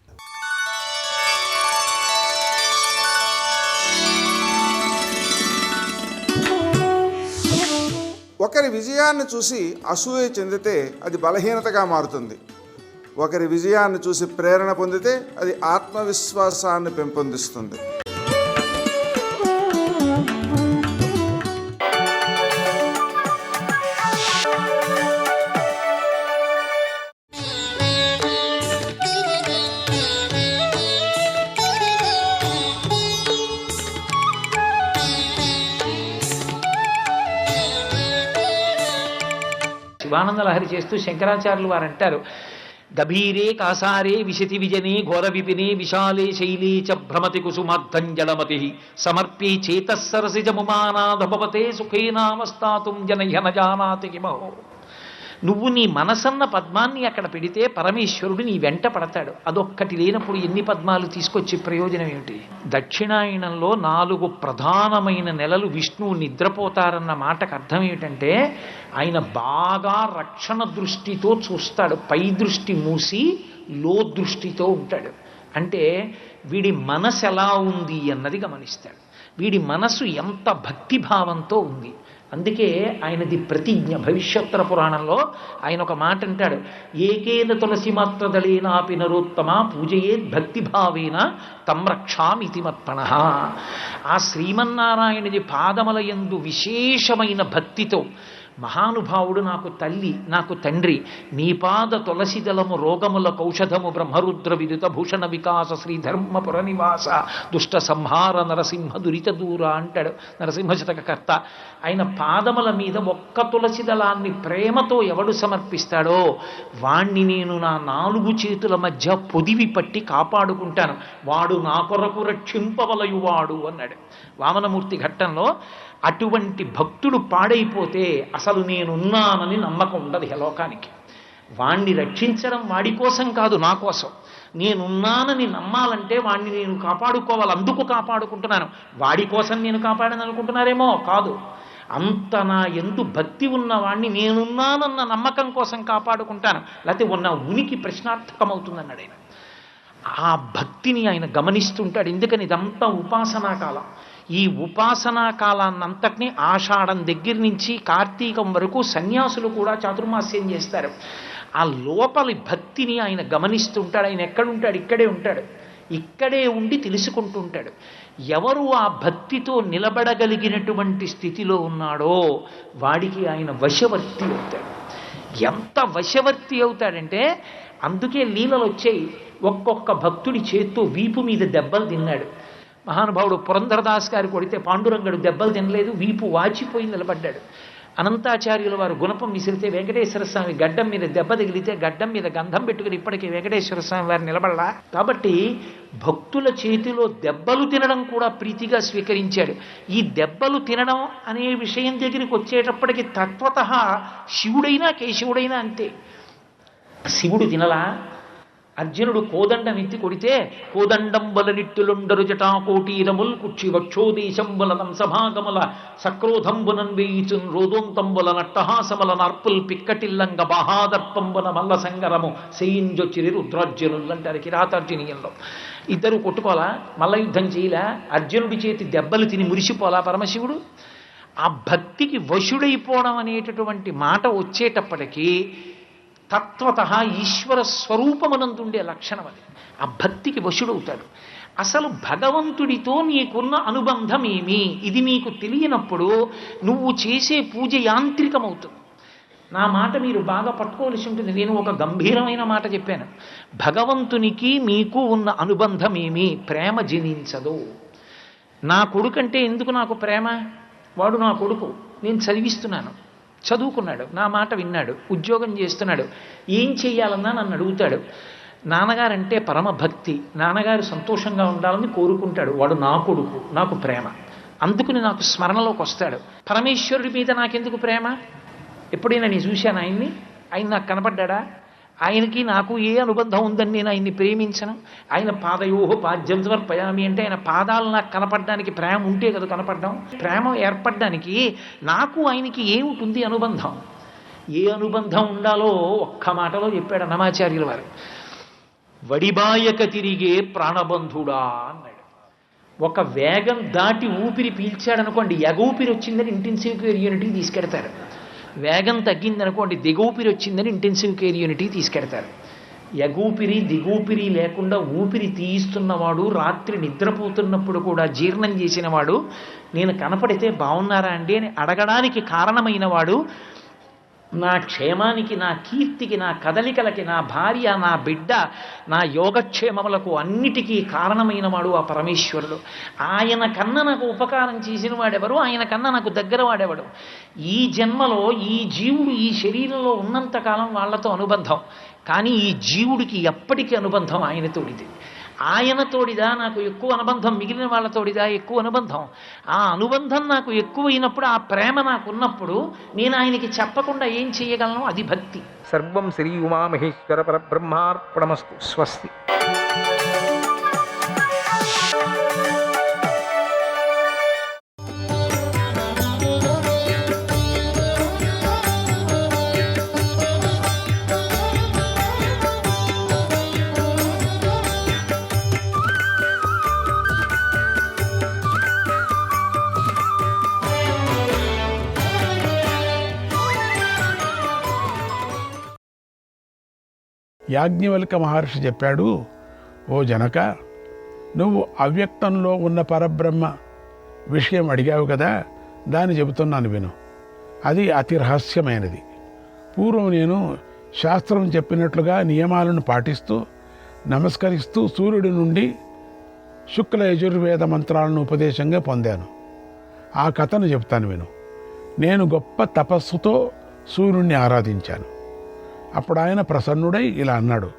ఒకరి విజయాన్ని చూసి అసూయ చెందితే అది బలహీనతగా మారుతుంది. ఒకరి విజయాన్ని చూసి ప్రేరణ పొందితే అది ఆత్మవిశ్వాసాన్ని పెంపొందిస్తుంది. శివానంద లహరి చేస్తూ శంకరాచార్యులు వారు అంటారు, గభీరే కాసారే విశతి విజనే ఘోర విపినే విశాలే శైలే చ భ్రమతి కుసుమార్థంజలమతి సమర్ప్యే చేతస్సరసిజముమానాధభవతే సుఖేనావస్థాతుం జనహ్య నజానాతి కిమహో. నువ్వు నీ మనసన్న పద్మాన్ని అక్కడ పెడితే పరమేశ్వరుడు నీ వెంట పడతాడు. అదొక్కటి లేనప్పుడు ఎన్ని పద్మాలు తీసుకొచ్చి ప్రయోజనం ఏమిటి? దక్షిణాయనంలో 4 ప్రధానమైన నెలలు విష్ణువు నిద్రపోతారన్న మాటకు అర్థం ఏమిటంటే ఆయన బాగా రక్షణ దృష్టితో చూస్తాడు. పై దృష్టి మూసి లో దృష్టితో ఉంటాడు. అంటే వీడి మనసు ఎలా ఉంది అన్నది గమనిస్తాడు. వీడి మనసు ఎంత భక్తిభావంతో ఉంది. అందుకే ఆయనది ప్రతిజ్ఞ. భవిష్యోత్తర పురాణంలో ఆయన ఒక మాట అంటాడు, ఏకేన తులసి మాత్రదళేనాపి నరోత్తమ పూజయేద్ భక్తిభావేన తం రక్షామితి మత్పణః. ఆ శ్రీమన్నారాయణుడి పాదముల యందు విశేషమైన భక్తితో మహానుభావుడు నాకు తల్లి, నాకు తండ్రి, నీపాద తులసిదళము రోగముల కౌషధము బ్రహ్మరుద్ర విదుత భూషణ వికాస శ్రీధర్మపుర నివాస దుష్ట సంహార నరసింహ దురిత దూర అంటాడు నరసింహశతకర్త. ఆయన పాదముల మీద ఒక్క తులసి దళాన్ని ప్రేమతో ఎవడు సమర్పిస్తాడో వాణ్ణి నేను నా 4 చేతుల మధ్య పొదివి పట్టి కాపాడుకుంటాను, వాడు నా కొరకు రక్షింపవలయువాడు అన్నాడు వామనమూర్తి ఘట్టంలో. అటువంటి భక్తుడు పాడైపోతే అసలు నేనున్నానని నమ్మకం ఉండదు లోకానికి. వాణ్ణి రక్షించడం వాడి కోసం కాదు, నా కోసం. నేనున్నానని నమ్మాలంటే వాణ్ణి నేను కాపాడుకోవాలి, అందుకు కాపాడుకుంటున్నాను. వాడి కోసం నేను కాపాడని అనుకుంటున్నారేమో, కాదు. అంత నా ఎందు భక్తి ఉన్నవాణ్ణి నేనున్నానన్న నమ్మకం కోసం కాపాడుకుంటాను, లేకపోతే ఉన్న ఉనికి ప్రశ్నార్థకమవుతుందన్నాడు ఆయన. ఆ భక్తిని ఆయన గమనిస్తుంటాడు. ఎందుకని ఇదంతా ఉపాసనా కాలం. ఈ ఉపాసనా కాలాన్నంతటినీ ఆషాఢం దగ్గర నుంచి కార్తీకం వరకు సన్యాసులు కూడా చాతుర్మాస్యం చేస్తారు. ఆ లోపలి భక్తిని ఆయన గమనిస్తుంటాడు. ఆయన ఎక్కడుంటాడు? ఇక్కడే ఉంటాడు. ఇక్కడే ఉండి తెలుసుకుంటూ ఉంటాడు. ఎవరు ఆ భక్తితో నిలబడగలిగినటువంటి స్థితిలో ఉన్నాడో వాడికి ఆయన వశవర్తి అవుతాడు. ఎంత వశవర్తి అవుతాడంటే, అందుకే లీలలు వచ్చాయి. ఒక్కొక్క భక్తుడి చేత్తో వీపు మీద దెబ్బలు తిన్నాడు మహానుభావుడు. పురంధరదాస్ గారు కొడితే పాండురంగడు దెబ్బలు తినలేదు, వీపు వాచిపోయి నిలబడ్డాడు. అనంతాచార్యుల వారు గుణపం విసిరితే వెంకటేశ్వర స్వామి గడ్డం మీద దెబ్బ తగిలితే గడ్డం మీద గంధం పెట్టుకుని ఇప్పటికీ వెంకటేశ్వర స్వామి వారు నిలబడలా. కాబట్టి భక్తుల చేతిలో దెబ్బలు తినడం కూడా ప్రీతిగా స్వీకరించాడు. ఈ దెబ్బలు తినడం అనే విషయం దగ్గరికి వచ్చేటప్పటికి తత్వతః శివుడైనా కేశవుడైనా అంతే. శివుడు తినలా. అర్జునుడు కోదండం ఎత్తి కొడితే కోదండం బలనిట్టులుండరు జటాకోటీరముల్ కుక్షి వక్షోదేశంబుల నంసభాగముల సక్రోధంబునన్ వేయిచున్ రోదోంతంబుల నట్టహాసముల నర్పుల్ పిక్కటిల్లంగ బహాదర్పంబున మల్ల సంగరము సేయింజొచ్చిరి రుద్రార్జునులు అంటారు కిరాతార్జునీయంలో. ఇద్దరు కొట్టుకోలా, మల్ల యుద్ధం చేయలే, అర్జునుడి చేతి దెబ్బలు తిని మురిసిపోలా పరమశివుడు. ఆ భక్తికి వశుడైపోవడం అనేటటువంటి మాట వచ్చేటప్పటికీ తత్వతః ఈశ్వర స్వరూపమనందుండే లక్షణం అది. ఆ భక్తికి వశుడవుతాడు. అసలు భగవంతుడితో నీకున్న అనుబంధం ఏమి, ఇది నీకు తెలియనప్పుడు నువ్వు చేసే పూజ యాంత్రికమవుతుంది. నా మాట మీరు బాగా పట్టుకోవలసి ఉంటుంది. నేను ఒక గంభీరమైన మాట చెప్పాను. భగవంతునికి మీకు ఉన్న అనుబంధం ఏమి? ప్రేమ జనించదు. నా కొడుకంటే ఎందుకు నాకు ప్రేమ? వాడు నా కొడుకు, నేను చదివిస్తున్నాను, చదువుకున్నాడు, నా మాట విన్నాడు, ఉద్యోగం చేస్తున్నాడు, ఏం చెయ్యాలన్నా నన్ను అడుగుతాడు. నాన్నగారంటే పరమభక్తి, నాన్నగారు సంతోషంగా ఉండాలని కోరుకుంటాడు. వాడు నా కొడుకు, నాకు ప్రేమ, అందుకుని నాకు స్మరణలోకి వస్తాడు. పరమేశ్వరుడి మీద నాకెందుకు ప్రేమ? ఎప్పుడైనా నేను చూశాను ఆయన్ని? ఆయన నాకు కనపడ్డా? ఆయనకి నాకు ఏ అనుబంధం ఉందని నేను ఆయన్ని ప్రేమించను. ఆయన పాదయోహో పాద్యం సమర్పయామి అంటే ఆయన పాదాలు నాకు కనపడడానికి ప్రేమ ఉంటే కదా కనపడ్డాం. ప్రేమ ఏర్పడడానికి నాకు ఆయనకి ఏమిటి అనుబంధం? ఏ అనుబంధం ఉండాలో ఒక్క మాటలో చెప్పాడు అన్నమాచార్యుల వారు. వడిబాయక తిరిగే ప్రాణబంధుడా అన్నాడు. ఒక వేగం దాటి ఊపిరి పీల్చాడనుకోండి, ఎగూపిరి వచ్చిందని ఇంటెన్సివ్ కేర్ యూనిట్కి తీసుకెడతారు. వేగం తగ్గిందనుకోండి, దిగూపిరి వచ్చిందని ఇంటెన్సివ్ కేర్ యూనిట్కి తీసుకెడతారు. ఎగూపిరి దిగూపిరి లేకుండా ఊపిరి తీయిస్తున్నవాడు, రాత్రి నిద్రపోతున్నప్పుడు కూడా జీర్ణం చేసినవాడు, నేను కనపడితే బాగున్నారా అండి అని అడగడానికి కారణమైన వాడు, నా క్షేమానికి, నా కీర్తికి, నా కదలికలకి, నా భార్య, నా బిడ్డ, నా యోగక్షేమములకు అన్నిటికీ కారణమైన వాడు ఆ పరమేశ్వరుడు. ఆయన కన్నా నాకు ఉపకారం చేసిన వాడెవరు? ఆయన కన్నా నాకు దగ్గర వాడెవడు? ఈ జన్మలో ఈ జీవుడు ఈ శరీరంలో ఉన్నంతకాలం వాళ్ళతో అనుబంధం, కానీ ఈ జీవుడికి ఎప్పటికీ అనుబంధం ఆయనతోడిది. ఆయనతోడిదా నాకు ఎక్కువ అనుబంధం, మిగిలిన వాళ్ళతోడిదా ఎక్కువ అనుబంధం? ఆ అనుబంధం నాకు ఎక్కువైనప్పుడు, ఆ ప్రేమ నాకున్నప్పుడు నేను ఆయనకి చెప్పకుండా ఏం చేయగలను? అది భక్తి. సర్వం శ్రీ ఉమామహేశ్వర పరబ్రహ్మార్పణమస్తు. స్వస్తి. యాజ్ఞవల్క మహర్షి చెప్పాడు, ఓ జనక, నువ్వు అవ్యక్తంలో ఉన్న పరబ్రహ్మ విషయం అడిగావు కదా, దాన్ని చెబుతున్నాను విను. అది అతి రహస్యమైనది. పూర్వం నేను శాస్త్రం చెప్పినట్లుగా నియమాలను పాటిస్తూ నమస్కరిస్తూ సూర్యుడి నుండి శుక్ల యజుర్వేద మంత్రాలను ఉపదేశంగా పొందాను. ఆ కథను చెప్తాను విను. నేను గొప్ప తపస్సుతో సూర్యుడిని ఆరాధించాను. అప్పుడు ఆయన ప్రసన్నుడై ఇలా అన్నాడు,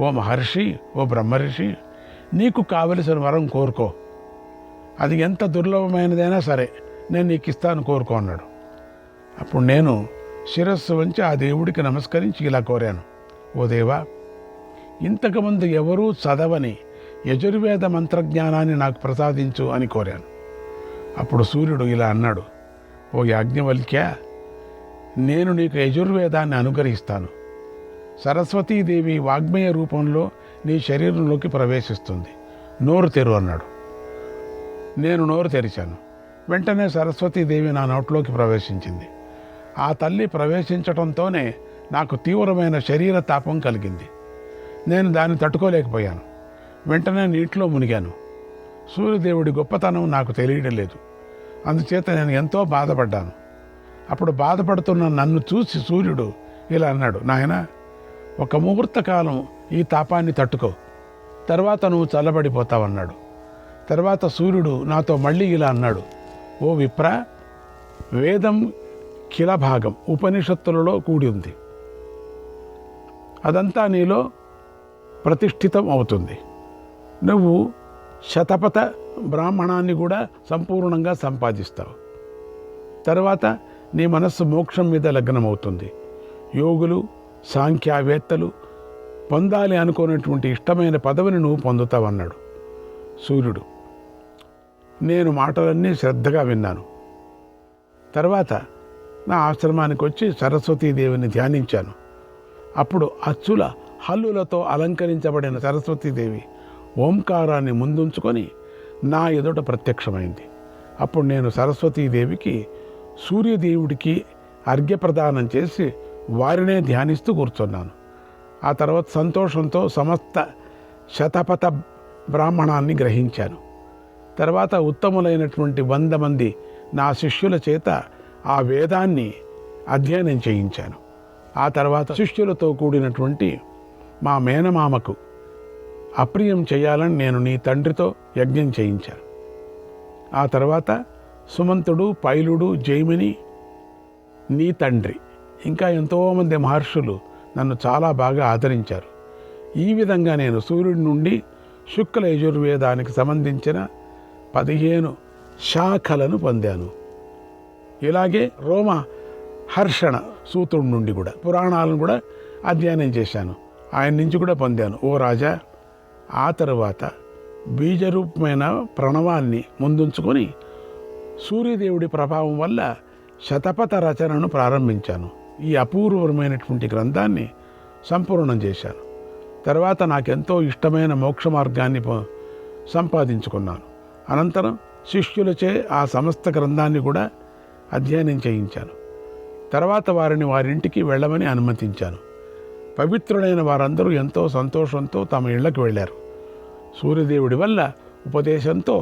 ఓ మహర్షి, ఓ బ్రహ్మర్షి, నీకు కావలసిన వరం కోరుకో. అది ఎంత దుర్లభమైనదైనా సరే నేను నీకు ఇస్తాను, కోరుకో అన్నాడు. అప్పుడు నేను శిరస్సు వంచి ఆ దేవుడికి నమస్కరించి ఇలా కోరాను, ఓ దేవా, ఇంతకుముందు ఎవరూ చదవని యజుర్వేద మంత్రజ్ఞానాన్ని నాకు ప్రసాదించు అని కోరాను. అప్పుడు సూర్యుడు ఇలా అన్నాడు, ఓ యాజ్ఞవల్క్య, నేను నీకు యజుర్వేదాన్ని అనుగ్రహిస్తాను. సరస్వతీదేవి వాగ్మయ రూపంలో నీ శరీరంలోకి ప్రవేశిస్తుంది. నోరు తెరు అన్నాడు. నేను నోరు తెరిచాను. వెంటనే సరస్వతీదేవి నా నోట్లోకి ప్రవేశించింది. ఆ తల్లి ప్రవేశించడంతోనే నాకు తీవ్రమైన శరీర తాపం కలిగింది. నేను దాన్ని తట్టుకోలేకపోయాను. వెంటనే నీటిలో మునిగాను. సూర్యదేవుడి గొప్పతనం నాకు తెలియడం లేదు. అందుచేత నేను ఎంతో బాధపడ్డాను. అప్పుడు బాధపడుతున్న నన్ను చూసి సూర్యుడు ఇలా అన్నాడు, నాయనా, ఒక ముహూర్త కాలం ఈ తాపాన్ని తట్టుకో, తర్వాత నువ్వు చల్లబడిపోతావన్నాడు. తర్వాత సూర్యుడు నాతో మళ్ళీ ఇలా అన్నాడు, ఓ విప్ర, వేదం కిల భాగం ఉపనిషత్తులలో కూడి ఉంది. అదంతా నీలో ప్రతిష్ఠితం అవుతుంది. నువ్వు శతపథ బ్రాహ్మణాన్ని కూడా సంపూర్ణంగా సంపాదిస్తావు. తర్వాత నీ మనస్సు మోక్షం మీద లగ్నమవుతుంది. యోగులు, సాంఖ్యావేత్తలు పొందాలి అనుకున్నటువంటి ఇష్టమైన పదవిని నువ్వు పొందుతావన్నాడు సూర్యుడు. నేను మాటలన్నీ శ్రద్ధగా విన్నాను. తర్వాత నా ఆశ్రమానికి వచ్చి సరస్వతీదేవిని ధ్యానించాను. అప్పుడు అచ్చుల హల్లులతో అలంకరించబడిన సరస్వతీదేవి ఓంకారాన్ని ముందుంచుకొని నా ఎదుట ప్రత్యక్షమైంది. అప్పుడు నేను సరస్వతీదేవికి, సూర్యదేవుడికి అర్ఘ్యప్రదానం చేసి వారినే ధ్యానిస్తూ కూర్చున్నాను. ఆ తర్వాత సంతోషంతో సమస్త శతపథ బ్రాహ్మణాన్ని గ్రహించాను. తర్వాత ఉత్తములైనటువంటి 100 మంది నా శిష్యుల చేత ఆ వేదాన్ని అధ్యయనం చేయించాను. ఆ తర్వాత శిష్యులతో కూడినటువంటి మా మేనమామకు అప్రియం చేయాలని నేను నీ తండ్రితో యజ్ఞం చేయించాను. ఆ తర్వాత సుమంతుడు, పైలుడు, జైమిని, నీ తండ్రి, ఇంకా ఎంతోమంది మహర్షులు నన్ను చాలా బాగా ఆదరించారు. ఈ విధంగా నేను సూర్యుడి నుండి శుక్ల యజుర్వేదానికి సంబంధించిన 15 శాఖలను పొందాను. ఇలాగే రోమ హర్షణ సూత్రుడి నుండి కూడా పురాణాలను కూడా అధ్యయనం చేశాను. ఆయన నుంచి కూడా పొందాను. ఓ రాజా, ఆ తర్వాత బీజరూపమైన ప్రణవాన్ని ముందుంచుకొని సూర్యదేవుడి ప్రభావం వల్ల శతపథ రచనను ప్రారంభించాను. ఈ అపూర్వమైనటువంటి గ్రంథాన్ని సంపూర్ణం చేశాను. తర్వాత నాకెంతో ఇష్టమైన మోక్ష మార్గాన్ని సంపాదించుకున్నాను. అనంతరం శిష్యులచే ఆ సమస్త గ్రంథాన్ని కూడా అధ్యయనం చేయించాను. తర్వాత వారిని వారింటికి వెళ్ళమని అనుమతించాను. పవిత్రులైన వారందరూ ఎంతో సంతోషంతో తమ ఇళ్లకు వెళ్ళారు. సూర్యదేవుడి వల్ల ఉపదేశంతో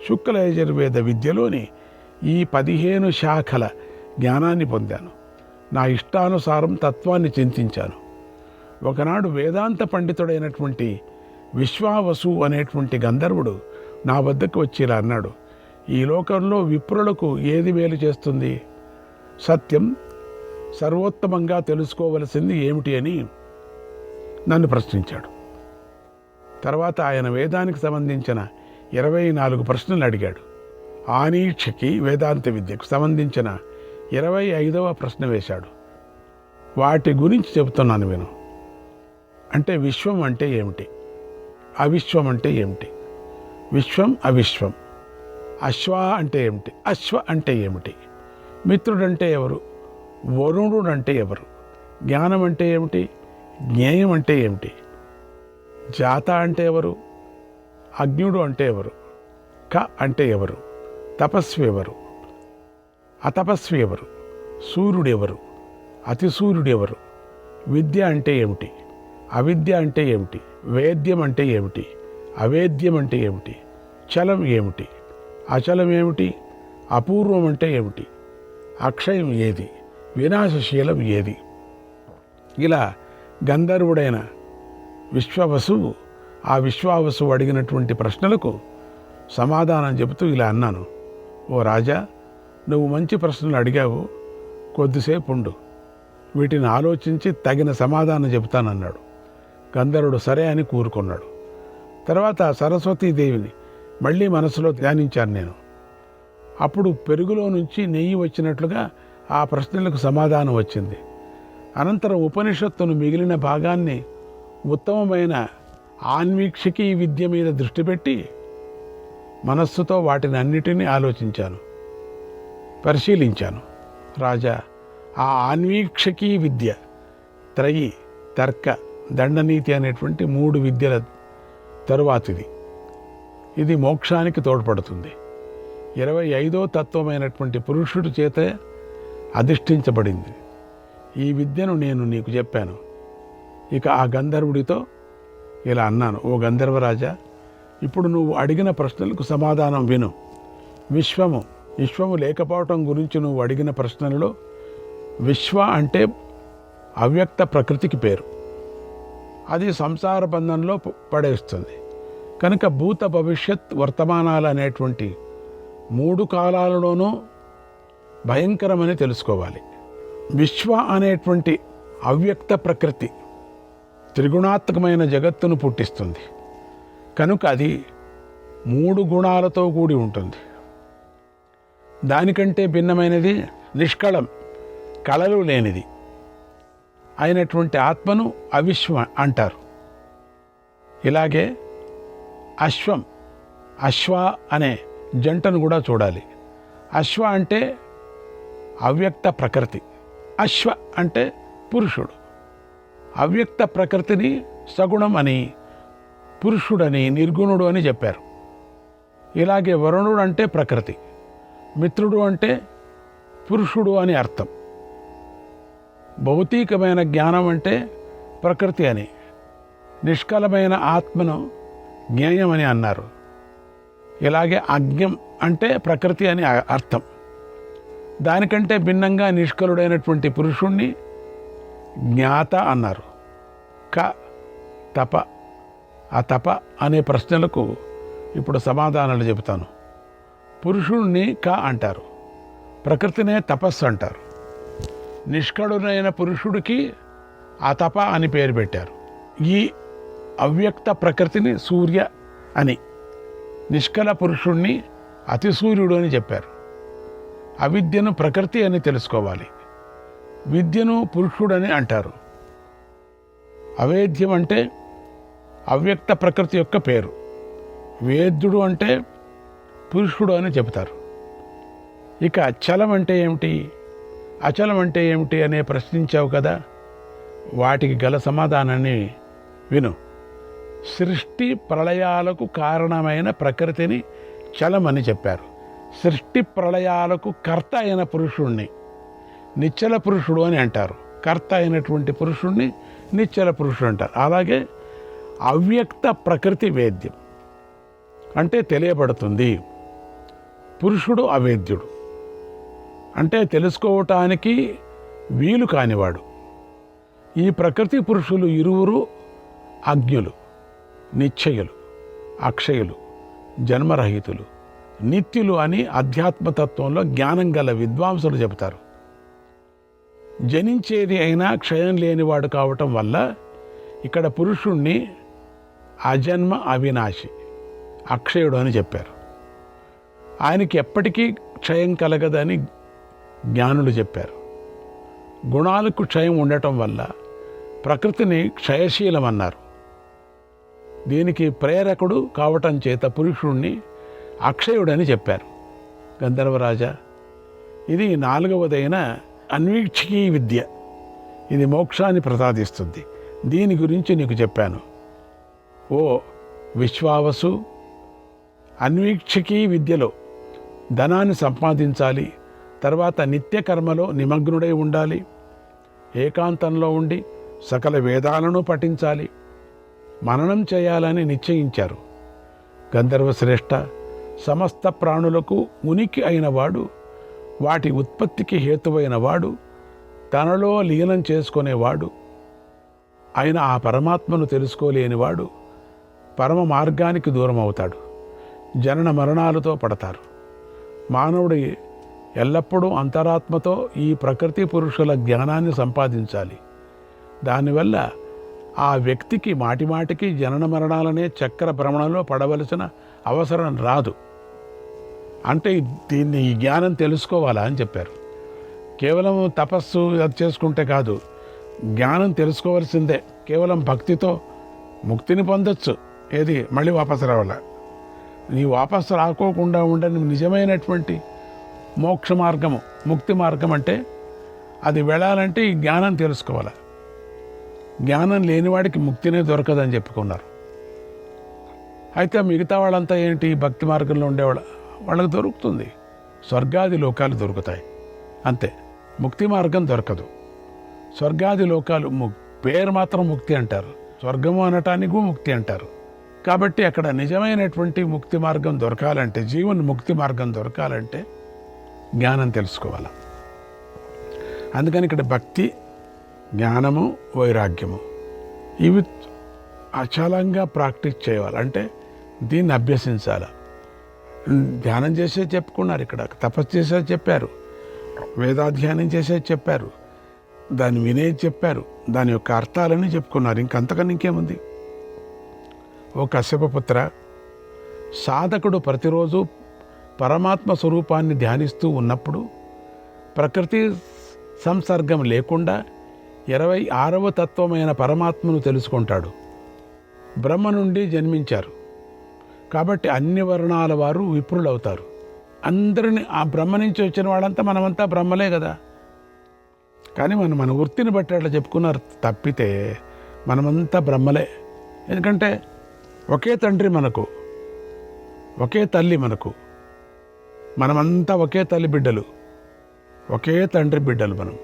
శుక్ల యజుర్వేద విద్యలోని ఈ 15 శాఖల జ్ఞానాన్ని పొందాను. నా ఇష్టానుసారం తత్వాన్ని చింతించాను. ఒకనాడు వేదాంత పండితుడైనటువంటి విశ్వావసు అనేటువంటి గంధర్వుడు నా వద్దకు వచ్చి ఇలా అన్నాడు, ఈ లోకంలో విప్రులకు ఏది మేలు చేస్తుంది? సత్యం సర్వోత్తమంగా తెలుసుకోవలసింది ఏమిటి అని నన్ను ప్రశ్నించాడు. తర్వాత ఆయన వేదానికి సంబంధించిన 24 ప్రశ్నలు అడిగాడు. ఆనీక్షకి వేదాంత విద్యకు సంబంధించిన 25వ ప్రశ్న వేశాడు. వాటి గురించి చెబుతున్నాను విను. అంటే విశ్వం అంటే ఏమిటి? అవిశ్వం అంటే ఏమిటి? విశ్వం, అవిశ్వం. అశ్వ అంటే ఏమిటి? అశ్వ అంటే ఏమిటి? మిత్రుడంటే ఎవరు? వరుణుడు అంటే ఎవరు? జ్ఞానం అంటే ఏమిటి? జ్ఞేయం అంటే ఏమిటి? జాత అంటే ఎవరు? అజ్ఞుడు అంటే ఎవరు? క అంటే ఎవరు? తపస్వి ఎవరు? అతపస్వి ఎవరు? సూర్యుడు ఎవరు? అతిసూర్యుడు ఎవరు? విద్య అంటే ఏమిటి? అవిద్య అంటే ఏమిటి? వేద్యం అంటే ఏమిటి? అవేద్యం అంటే ఏమిటి? చలం ఏమిటి? అచలం ఏమిటి? అపూర్వం అంటే ఏమిటి? అక్షయం ఏది, వినాశశీలం ఏది? ఇలా గంధర్వుడైన విశ్వవసువు ఆ విశ్వావసువు అడిగినటువంటి ప్రశ్నలకు సమాధానం చెబుతూ ఇలా అన్నాను. ఓ రాజా, నువ్వు మంచి ప్రశ్నలు అడిగావు, కొద్దిసేపు ఉండు, వీటిని ఆలోచించి తగిన సమాధానం చెబుతానన్నాడు. గంధర్వుడు సరే అని కూరుకున్నాడు. తర్వాత సరస్వతీదేవిని మళ్ళీ మనసులో ధ్యానించాను నేను. అప్పుడు పెరుగులో నుంచి నెయ్యి వచ్చినట్లుగా ఆ ప్రశ్నలకు సమాధానం వచ్చింది. అనంతరం ఉపనిషత్తును మిగిలిన భాగాన్ని ఉత్తమమైన ఆన్వీక్షికీ విద్య మీద దృష్టి పెట్టి మనస్సుతో వాటిని అన్నిటినీ ఆలోచించాను, పరిశీలించాను. రాజా, ఆ ఆన్వీక్షకీ విద్య త్రయి, తర్క, దండనీతి అనేటువంటి 3 విద్యల తరువాతిది. ఇది మోక్షానికి తోడ్పడుతుంది. 25వ తత్వమైనటువంటి పురుషుడి చేత అధిష్ఠించబడింది. ఈ విద్యను నేను నీకు చెప్పాను. ఇక ఆ గంధర్వుడితో ఇలా అన్నాను. ఓ గంధర్వరాజా, ఇప్పుడు నువ్వు అడిగిన ప్రశ్నలకు సమాధానం విను. విశ్వము లేకపోవటం గురించి నువ్వు అడిగిన ప్రశ్నలలో విశ్వ అంటే అవ్యక్త ప్రకృతికి పేరు. అది సంసార బంధంలో పడేస్తుంది. కనుక భూత, భవిష్యత్, వర్తమానాలు అనేటువంటి 3 కాలాలలోనూ భయంకరమని తెలుసుకోవాలి. విశ్వ అనేటువంటి అవ్యక్త ప్రకృతి త్రిగుణాత్మకమైన జగత్తును పుట్టిస్తుంది. కనుక అది 3 గుణాలతో కూడి ఉంటుంది. దానికంటే భిన్నమైనది నిష్కళం, కళలు లేనిది అయినటువంటి ఆత్మను అవిశ్వ అంటారు. ఇలాగే అశ్వ అనే జంటను కూడా చూడాలి. అశ్వ అంటే అవ్యక్త ప్రకృతి, అశ్వ అంటే పురుషుడు. అవ్యక్త ప్రకృతిని సగుణం అని, పురుషుడని, నిర్గుణుడు అని చెప్పారు. ఇలాగే వరుణుడు అంటే ప్రకృతి, మిత్రుడు అంటే పురుషుడు అని అర్థం. భౌతికమైన జ్ఞానం అంటే ప్రకృతి అని, నిష్కలమైన ఆత్మను జ్ఞేయం అని అన్నారు. ఇలాగే అజ్ఞం అంటే ప్రకృతి అని అర్థం. దానికంటే భిన్నంగా నిష్కలుడైనటువంటి పురుషుణ్ణి జ్ఞాత అన్నారు. తప, ఆ తప అనే ప్రశ్నలకు ఇప్పుడు సమాధానాలు చెబుతాను. పురుషుణ్ణి అంటారు, ప్రకృతినే తపస్సు అంటారు. నిష్కళుడైన పురుషుడికి ఆ తప అని పేరు పెట్టారు. ఈ అవ్యక్త ప్రకృతిని సూర్య అని, నిష్కల పురుషుణ్ణి అతి సూర్యుడు అని చెప్పారు. అవిద్యను ప్రకృతి అని తెలుసుకోవాలి. విద్యను పురుషుడని అంటారు. అవేద్యం అంటే అవ్యక్త ప్రకృతి యొక్క పేరు. వేద్యుడు అంటే పురుషుడు అని చెబుతారు. ఇక చలం అంటే ఏమిటి, అచలం అంటే ఏమిటి అనే ప్రశ్నించావు కదా, వాటికి గల సమాధానాన్ని విను. సృష్టి ప్రళయాలకు కారణమైన ప్రకృతిని చలమని చెప్పారు. సృష్టి ప్రళయాలకు కర్త అయిన పురుషుణ్ణి నిశ్చల పురుషుడు అని అంటారు. కర్త అయినటువంటి పురుషుణ్ణి నిశ్చల పురుషుడు అంటారు. అలాగే అవ్యక్త ప్రకృతి వేద్యం అంటే తెలియబడుతుంది. పురుషుడు అవేద్యుడు అంటే తెలుసుకోవటానికి వీలు కానివాడు. ఈ ప్రకృతి పురుషులు ఇరువురు అజ్ఞులు, నిశ్చయులు, అక్షయులు, జన్మరహితులు, నిత్యులు అని అధ్యాత్మతత్వంలో జ్ఞానం గల విద్వాంసులు చెబుతారు. జనించేది అయినా క్షయం లేనివాడు కావటం వల్ల ఇక్కడ పురుషుణ్ణి అజన్మ అవినాశి, అక్షయుడు అని చెప్పారు. ఆయనకి ఎప్పటికీ క్షయం కలగదని జ్ఞానులు చెప్పారు. గుణాలకు క్షయం ఉండటం వల్ల ప్రకృతిని క్షయశీలం అన్నారు. దీనికి ప్రేరకుడు కావటం చేత పురుషుణ్ణి అక్షయుడని చెప్పారు. గంధర్వరాజా, ఇది 4వదైన అన్వీక్షికీ విద్య. ఇది మోక్షాన్ని ప్రసాదిస్తుంది. దీని గురించి నీకు చెప్పాను. ఓ విశ్వావసు, అన్వీక్షికీ విద్యలో ధనాన్ని సంపాదించాలి, తర్వాత నిత్యకర్మలో నిమగ్నుడై ఉండాలి, ఏకాంతంలో ఉండి సకల వేదాలను పఠించాలి, మననం చేయాలని నిశ్చయించారు. గంధర్వశ్రేష్ఠ, సమస్త ప్రాణులకు ఉనికి అయిన వాడు వాటి ఉత్పత్తికి హేతువైన వాడు, తనలో లీనం చేసుకునేవాడు అయిన ఆ పరమాత్మను తెలుసుకోలేనివాడు పరమ మార్గానికి దూరం అవుతాడు. జనన మరణాలతో పడతారు. మానవుడి ఎల్లప్పుడూ అంతరాత్మతో ఈ ప్రకృతి పురుషుల జ్ఞానాన్ని సంపాదించాలి. దానివల్ల ఆ వ్యక్తికి మాటిమాటికి జనన మరణాలనే చక్ర భ్రమణంలో పడవలసిన అవసరం రాదు. అంటే దీన్ని ఈ జ్ఞానం తెలుసుకోవాలా అని చెప్పారు. కేవలం తపస్సు అది చేసుకుంటే కాదు, జ్ఞానం తెలుసుకోవాల్సిందే. కేవలం భక్తితో ముక్తిని పొందొచ్చు. ఏది మళ్ళీ వాపసు రావాల. నీ వాపసు రాకోకుండా ఉండని నిజమైనటువంటి మోక్ష మార్గము, ముక్తి మార్గం అంటే అది వెళ్ళాలంటే ఈ జ్ఞానం తెలుసుకోవాలి. జ్ఞానం లేనివాడికి ముక్తినే దొరకదని చెప్పుకున్నారు. అయితే మిగతా వాళ్ళంతా ఏంటి, భక్తి మార్గంలో ఉండేవాళ్ళు, వాళ్ళకి దొరుకుతుంది. స్వర్గాది లోకాలు దొరుకుతాయి అంతే. ముక్తి మార్గం దొరకదు. స్వర్గాది లోకాలు పేరు మాత్రం ముక్తి అంటారు, స్వర్గము అనటానికి ముక్తి అంటారు. కాబట్టి అక్కడ నిజమైనటువంటి ముక్తి మార్గం దొరకాలంటే, జీవన్ ముక్తి మార్గం దొరకాలంటే జ్ఞానం తెలుసుకోవాలి. అందుకని ఇక్కడ భక్తి, జ్ఞానము, వైరాగ్యము ఇవి అచలంగా ప్రాక్టీస్ చేయాలి. అంటే దీన్ని అభ్యసించాలి. ధ్యానం చేసే చెప్పుకున్నారు, ఇక్కడ తపస్సు చేసేది చెప్పారు, వేదాధ్యానం చేసేది చెప్పారు, దాన్ని వినేది చెప్పారు, దాని యొక్క అర్థాలని చెప్పుకున్నారు. ఇంకంతకన్నా ఇంకేముంది? ఓ కశ్యపపుత్ర, సాధకుడు ప్రతిరోజు పరమాత్మ స్వరూపాన్ని ధ్యానిస్తూ ఉన్నప్పుడు ప్రకృతి సంసర్గం లేకుండా 26వ తత్వమైన పరమాత్మను తెలుసుకుంటాడు. బ్రహ్మ నుండి జన్మించారు కాబట్టి అన్ని వర్ణాల వారు విప్రులవుతారు. అందరిని ఆ బ్రహ్మ నుంచి వచ్చిన వాళ్ళంతా మనమంతా బ్రహ్మలే కదా. కానీ మన వృత్తిని బట్టి అట్లా చెప్పుకున్నారు తప్పితే మనమంతా బ్రహ్మలే. ఎందుకంటే ఒకే తండ్రి మనకు, ఒకే తల్లి మనకు, మనమంతా ఒకే తల్లి బిడ్డలు, ఒకే తండ్రి బిడ్డలు, మనం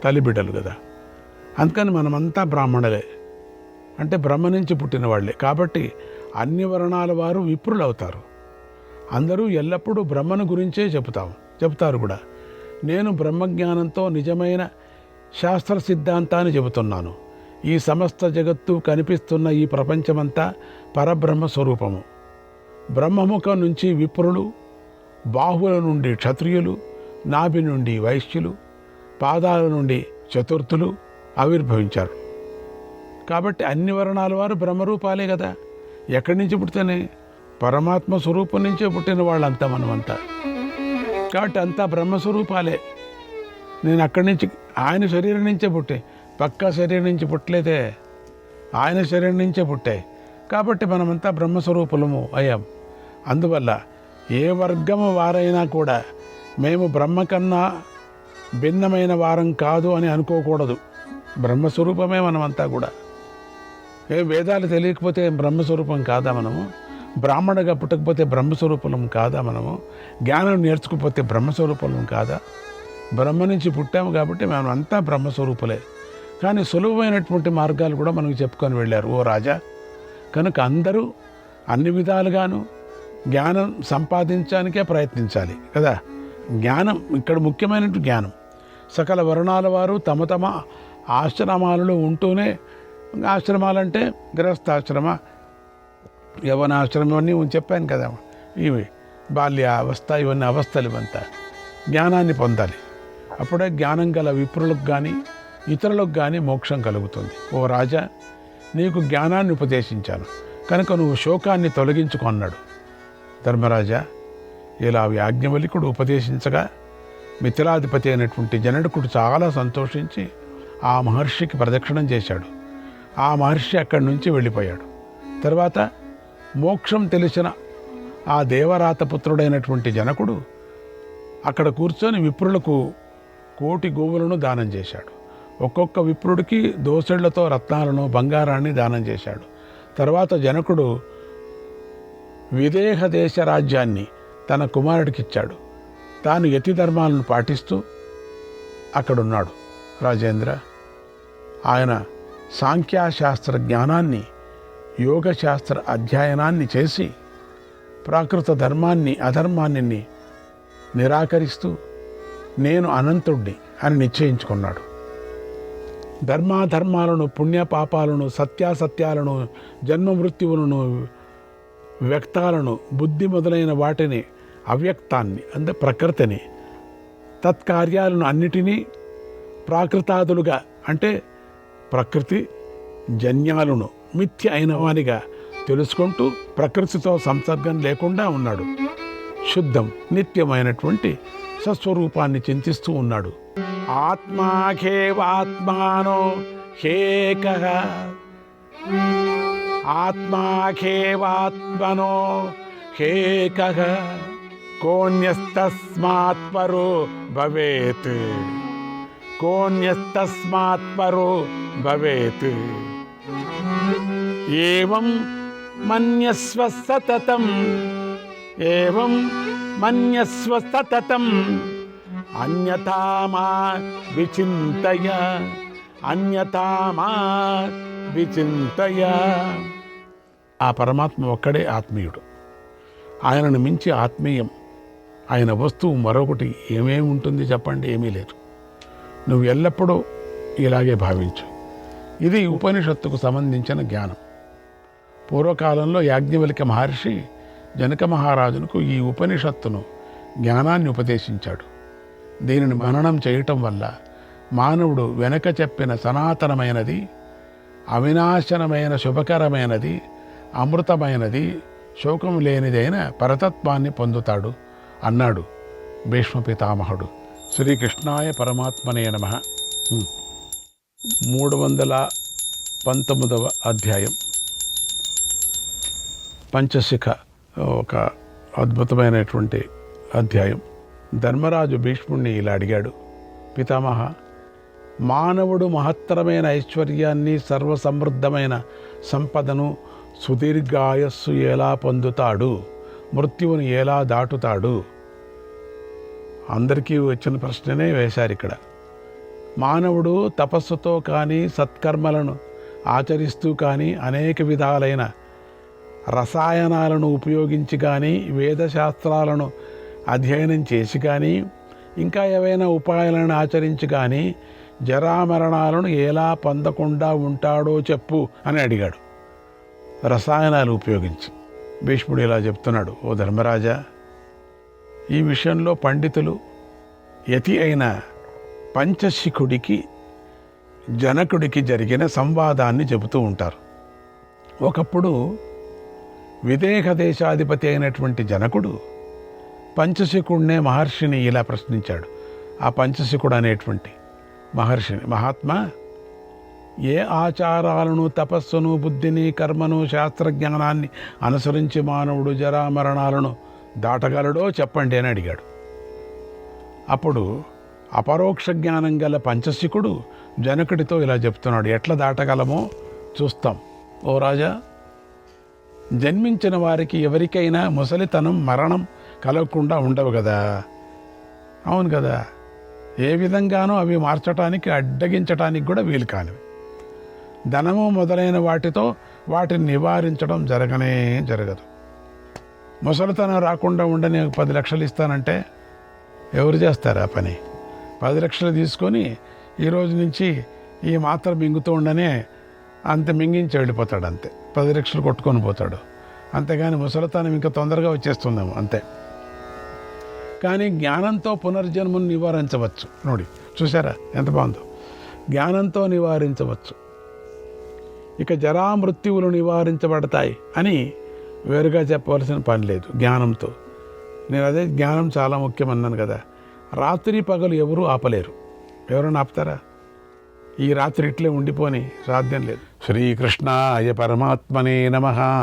తల్లి బిడ్డలు కదా. అందుకని మనమంతా బ్రాహ్మణులే, అంటే బ్రహ్మ నుంచి పుట్టిన వాళ్ళే. కాబట్టి అన్ని వర్ణాల వారు విప్రులు అవుతారు. అందరూ ఎల్లప్పుడూ బ్రహ్మను గురించే చెబుతారు కూడా. నేను బ్రహ్మజ్ఞానంతో నిజమైన శాస్త్ర సిద్ధాంతాన్ని చెబుతున్నాను. ఈ సమస్త జగత్తు కనిపిస్తున్న ఈ ప్రపంచమంతా పరబ్రహ్మ స్వరూపము. బ్రహ్మముఖం నుంచి విప్రులు, బాహువుల నుండి క్షత్రియులు, నాభి నుండి వైశ్యులు, పాదాల నుండి చతుర్థులు ఆవిర్భవించారు. కాబట్టి అన్ని వర్ణాల వారు బ్రహ్మరూపాలే కదా. ఎక్కడి నుంచి పుడితేనే? పరమాత్మ స్వరూపం నుంచే పుట్టిన వాళ్ళంతా మనమంతా. కాబట్టి అంతా బ్రహ్మస్వరూపాలే. నేను అక్కడి నుంచి, ఆయన శరీరం నుంచే పుట్టే, పక్కా శరీరం నుంచి పుట్టలేదే, ఆయన శరీరం నుంచే పుట్టాయి. కాబట్టి మనమంతా బ్రహ్మస్వరూపులము అయ్యాం. అందువల్ల ఏ వర్గము వారైనా కూడా మేము బ్రహ్మ కన్నా భిన్నమైన వారం కాదు అని అనుకోకూడదు. బ్రహ్మస్వరూపమే మనమంతా కూడా. ఏ వేదాలు తెలియకపోతే బ్రహ్మస్వరూపం కాదా మనము? బ్రాహ్మణుగా పుట్టకపోతే బ్రహ్మస్వరూపం కాదా మనము? జ్ఞానం నేర్చుకోకపోతే బ్రహ్మస్వరూపం కాదా? బ్రహ్మ నుంచి పుట్టాము కాబట్టి మనం అంతా బ్రహ్మస్వరూపులే. కానీ సులభమైనటువంటి మార్గాలు కూడా మనకు చెప్పుకొని వెళ్ళారు ఓ రాజా. కనుక అందరూ అన్ని విధాలుగాను జ్ఞానం సంపాదించడానికే ప్రయత్నించాలి కదా. జ్ఞానం ఇక్కడ ముఖ్యమైనటువంటి జ్ఞానం. సకల వర్ణాల వారు తమ తమ ఆశ్రమాలలో ఉంటూనే, ఆశ్రమాలంటే గృహస్థాశ్రమ, యవనాశ్రమం ఇవన్నీ చెప్పాను కదా. ఇవి బాల్య అవస్థ, ఇవన్నీ అవస్థలు, ఇవంతా జ్ఞానాన్ని పొందాలి. అప్పుడే జ్ఞానం గల విప్రులకు కానీ ఇతరులకు కానీ మోక్షం కలుగుతుంది. ఓ రాజా, నీకు జ్ఞానాన్ని ఉపదేశించాను కనుక నువ్వు శోకాన్ని తొలగించుకొన్నాడు. ధర్మరాజా, ఇలా యాజ్ఞవల్కుడు ఉపదేశించగా మిథిలాధిపతి అయినటువంటి జనకుడు చాలా సంతోషించి ఆ మహర్షికి ప్రదక్షిణం చేశాడు. ఆ మహర్షి అక్కడి నుంచి వెళ్ళిపోయాడు. తర్వాత మోక్షం తెలిసిన ఆ దేవరాతపుత్రుడైనటువంటి జనకుడు అక్కడ కూర్చొని విప్రులకు 1,000,000 గోవులను దానం చేశాడు. ఒక్కొక్క విప్రుడికి దోసెళ్లతో రత్నాలను, బంగారాన్ని దానం చేశాడు. తర్వాత జనకుడు విదేహ దేశ రాజ్యాన్ని తన కుమారుడికిచ్చాడు. తాను యతి ధర్మాలను పాటిస్తూ అక్కడున్నాడు. రాజేంద్ర, ఆయన సాంఖ్యశాస్త్ర జ్ఞానాన్ని, యోగశాస్త్ర అధ్యయనాన్ని చేసి ప్రాకృత ధర్మాన్ని, అధర్మాన్ని నిరాకరిస్తూ నేను అనంతుణ్ణి అని నిశ్చయించుకున్నాడు. ధర్మాధర్మాలను, పుణ్యపాపాలను, సత్యాసత్యాలను, జన్మ మృత్యువులను, వ్యక్తాలను, బుద్ధి మొదలైన వాటిని, అవ్యక్తాన్ని అంటే ప్రకృతిని, తత్కార్యాలను అన్నిటినీ ప్రాకృతాదులుగా అంటే ప్రకృతి జన్యాలను మిథ్య అయినవానిగా తెలుసుకుంటూ ప్రకృతితో సంసర్గం లేకుండా ఉన్నాడు. శుద్ధం నిత్యమైనటువంటి సస్వరూపాన్ని చింతిస్తూ ఉన్నాడు. ఆత్మాఖేవాత్మానో హేకః, ఆత్మాఖేవాత్మనో హేకః, కోన్యస్తస్మాత్ పరో భవేత్, కోన్యస్తస్మాత్ పరో భవేత్. ఏవం మన్యస్వ సతతం, ఏవం మన్యస్వ సతతం, అన్యథా మా విచింతయ, అన్యథా మా విచింతయ. ఆ పరమాత్మ ఒక్కడే ఆత్మీయుడు. ఆయనను మించి ఆత్మీయం ఆయన వస్తువు మరొకటి ఏమేమి ఉంటుంది చెప్పండి? ఏమీ లేదు. నువ్వు ఎల్లప్పుడూ ఇలాగే భావించు. ఇది ఉపనిషత్తుకు సంబంధించిన జ్ఞానం. పూర్వకాలంలో యాజ్ఞవల్క్య మహర్షి జనక మహారాజునకు ఈ ఉపనిషత్తును జ్ఞానాన్ని ఉపదేశించాడు. దీనిని మననం చేయటం వల్ల మానవుడు వెనక చెప్పిన సనాతనమైనది, అవినాశనమైన, శుభకరమైనది, అమృతమైనది, శోకం లేనిదైన పరతత్వాన్ని పొందుతాడు అన్నాడు భీష్మ పితామహుడు. శ్రీకృష్ణాయ పరమాత్మనే నమః. 319వ అధ్యాయం పంచశిఖ, ఒక అద్భుతమైనటువంటి అధ్యాయం. ధర్మరాజు భీష్ముణ్ణి ఇలా అడిగాడు, పితామహ, మానవుడు మహత్తరమైన ఐశ్వర్యాన్ని, సర్వసమృద్ధమైన సంపదను, సుదీర్ఘాయస్సు ఎలా పొందుతాడు? మృత్యువుని ఎలా దాటుతాడు? అందరికీ వచ్చిన ప్రశ్ననే వేశారు ఇక్కడ. మానవుడు తపస్సుతో కానీ, సత్కర్మలను ఆచరిస్తూ కానీ, అనేక విధాలైన రసాయనాలను ఉపయోగించి కానీ, వేదశాస్త్రాలను అధ్యయనం చేసి కానీ, ఇంకా ఏవైనా ఉపాయాలను ఆచరించి కానీ జరామరణాలను ఎలా పొందకుండా ఉంటాడో చెప్పు అని అడిగాడు. రసాయనాలు ఉపయోగించి. భీష్ముడు ఇలా చెప్తున్నాడు, ఓ ధర్మరాజా, ఈ విషయంలో పండితులు యతి అయిన పంచశిఖుడికి జనకుడికి జరిగిన సంవాదాన్ని చెబుతూ ఉంటారు. ఒకప్పుడు విదేహ దేశాధిపతి అయినటువంటి జనకుడు పంచశిఖుడినే మహర్షిని ఇలా ప్రశ్నించాడు. ఆ పంచశిఖుడు అనేటువంటి మహర్షిని, మహాత్మా, ఏ ఆచారాలను, తపస్సును, బుద్ధిని, కర్మను, శాస్త్రజ్ఞానాన్ని అనుసరించి మానవుడు జరామరణాలను దాటగలడో చెప్పండి అని అడిగాడు. అప్పుడు అపరోక్ష జ్ఞానం గల పంచశిఖుడు జనకుడితో ఇలా చెప్తున్నాడు, ఎట్లా దాటగలమో చూస్తాం. ఓ రాజా, జన్మించిన వారికి ఎవరికైనా ముసలితనం, మరణం కలగకుండా ఉండవు కదా? అవును కదా. ఏ విధంగానూ అవి మార్చటానికి, అడ్డగించటానికి కూడా వీలు కానివి. ధనము మొదలైన వాటితో వాటిని నివారించడం జరగదు. ముసలితనం రాకుండా ఉండని 10 లక్షలు ఇస్తానంటే ఎవరు చేస్తారు ఆ పని? 10 లక్షలు తీసుకొని ఈరోజు నుంచి ఈ మాత్రం మింగుతూ ఉండనే అంత మింగించి వెళ్ళిపోతాడు, అంతే. 10 లక్షలు కొట్టుకొని పోతాడు. అంతేగాని ముసలితనం ఇంకా తొందరగా వచ్చేస్తుందేమో, అంతే. కానీ జ్ఞానంతో పునర్జన్మను నివారించవచ్చు. నోడి, చూసారా ఎంత బాగుందో? జ్ఞానంతో నివారించవచ్చు. ఇక జరామృత్యువులు నివారించబడతాయి అని వేరుగా చెప్పవలసిన పని లేదు జ్ఞానంతో. నేను అదే జ్ఞానం చాలా ముఖ్యమన్నాను కదా. రాత్రి పగలు ఎవరూ ఆపలేరు. ఎవరైనా ఆపుతారా? ఈ రాత్రి ఇట్లే ఉండిపోని సాధ్యం లేదు. శ్రీకృష్ణాయ పరమాత్మనే నమః.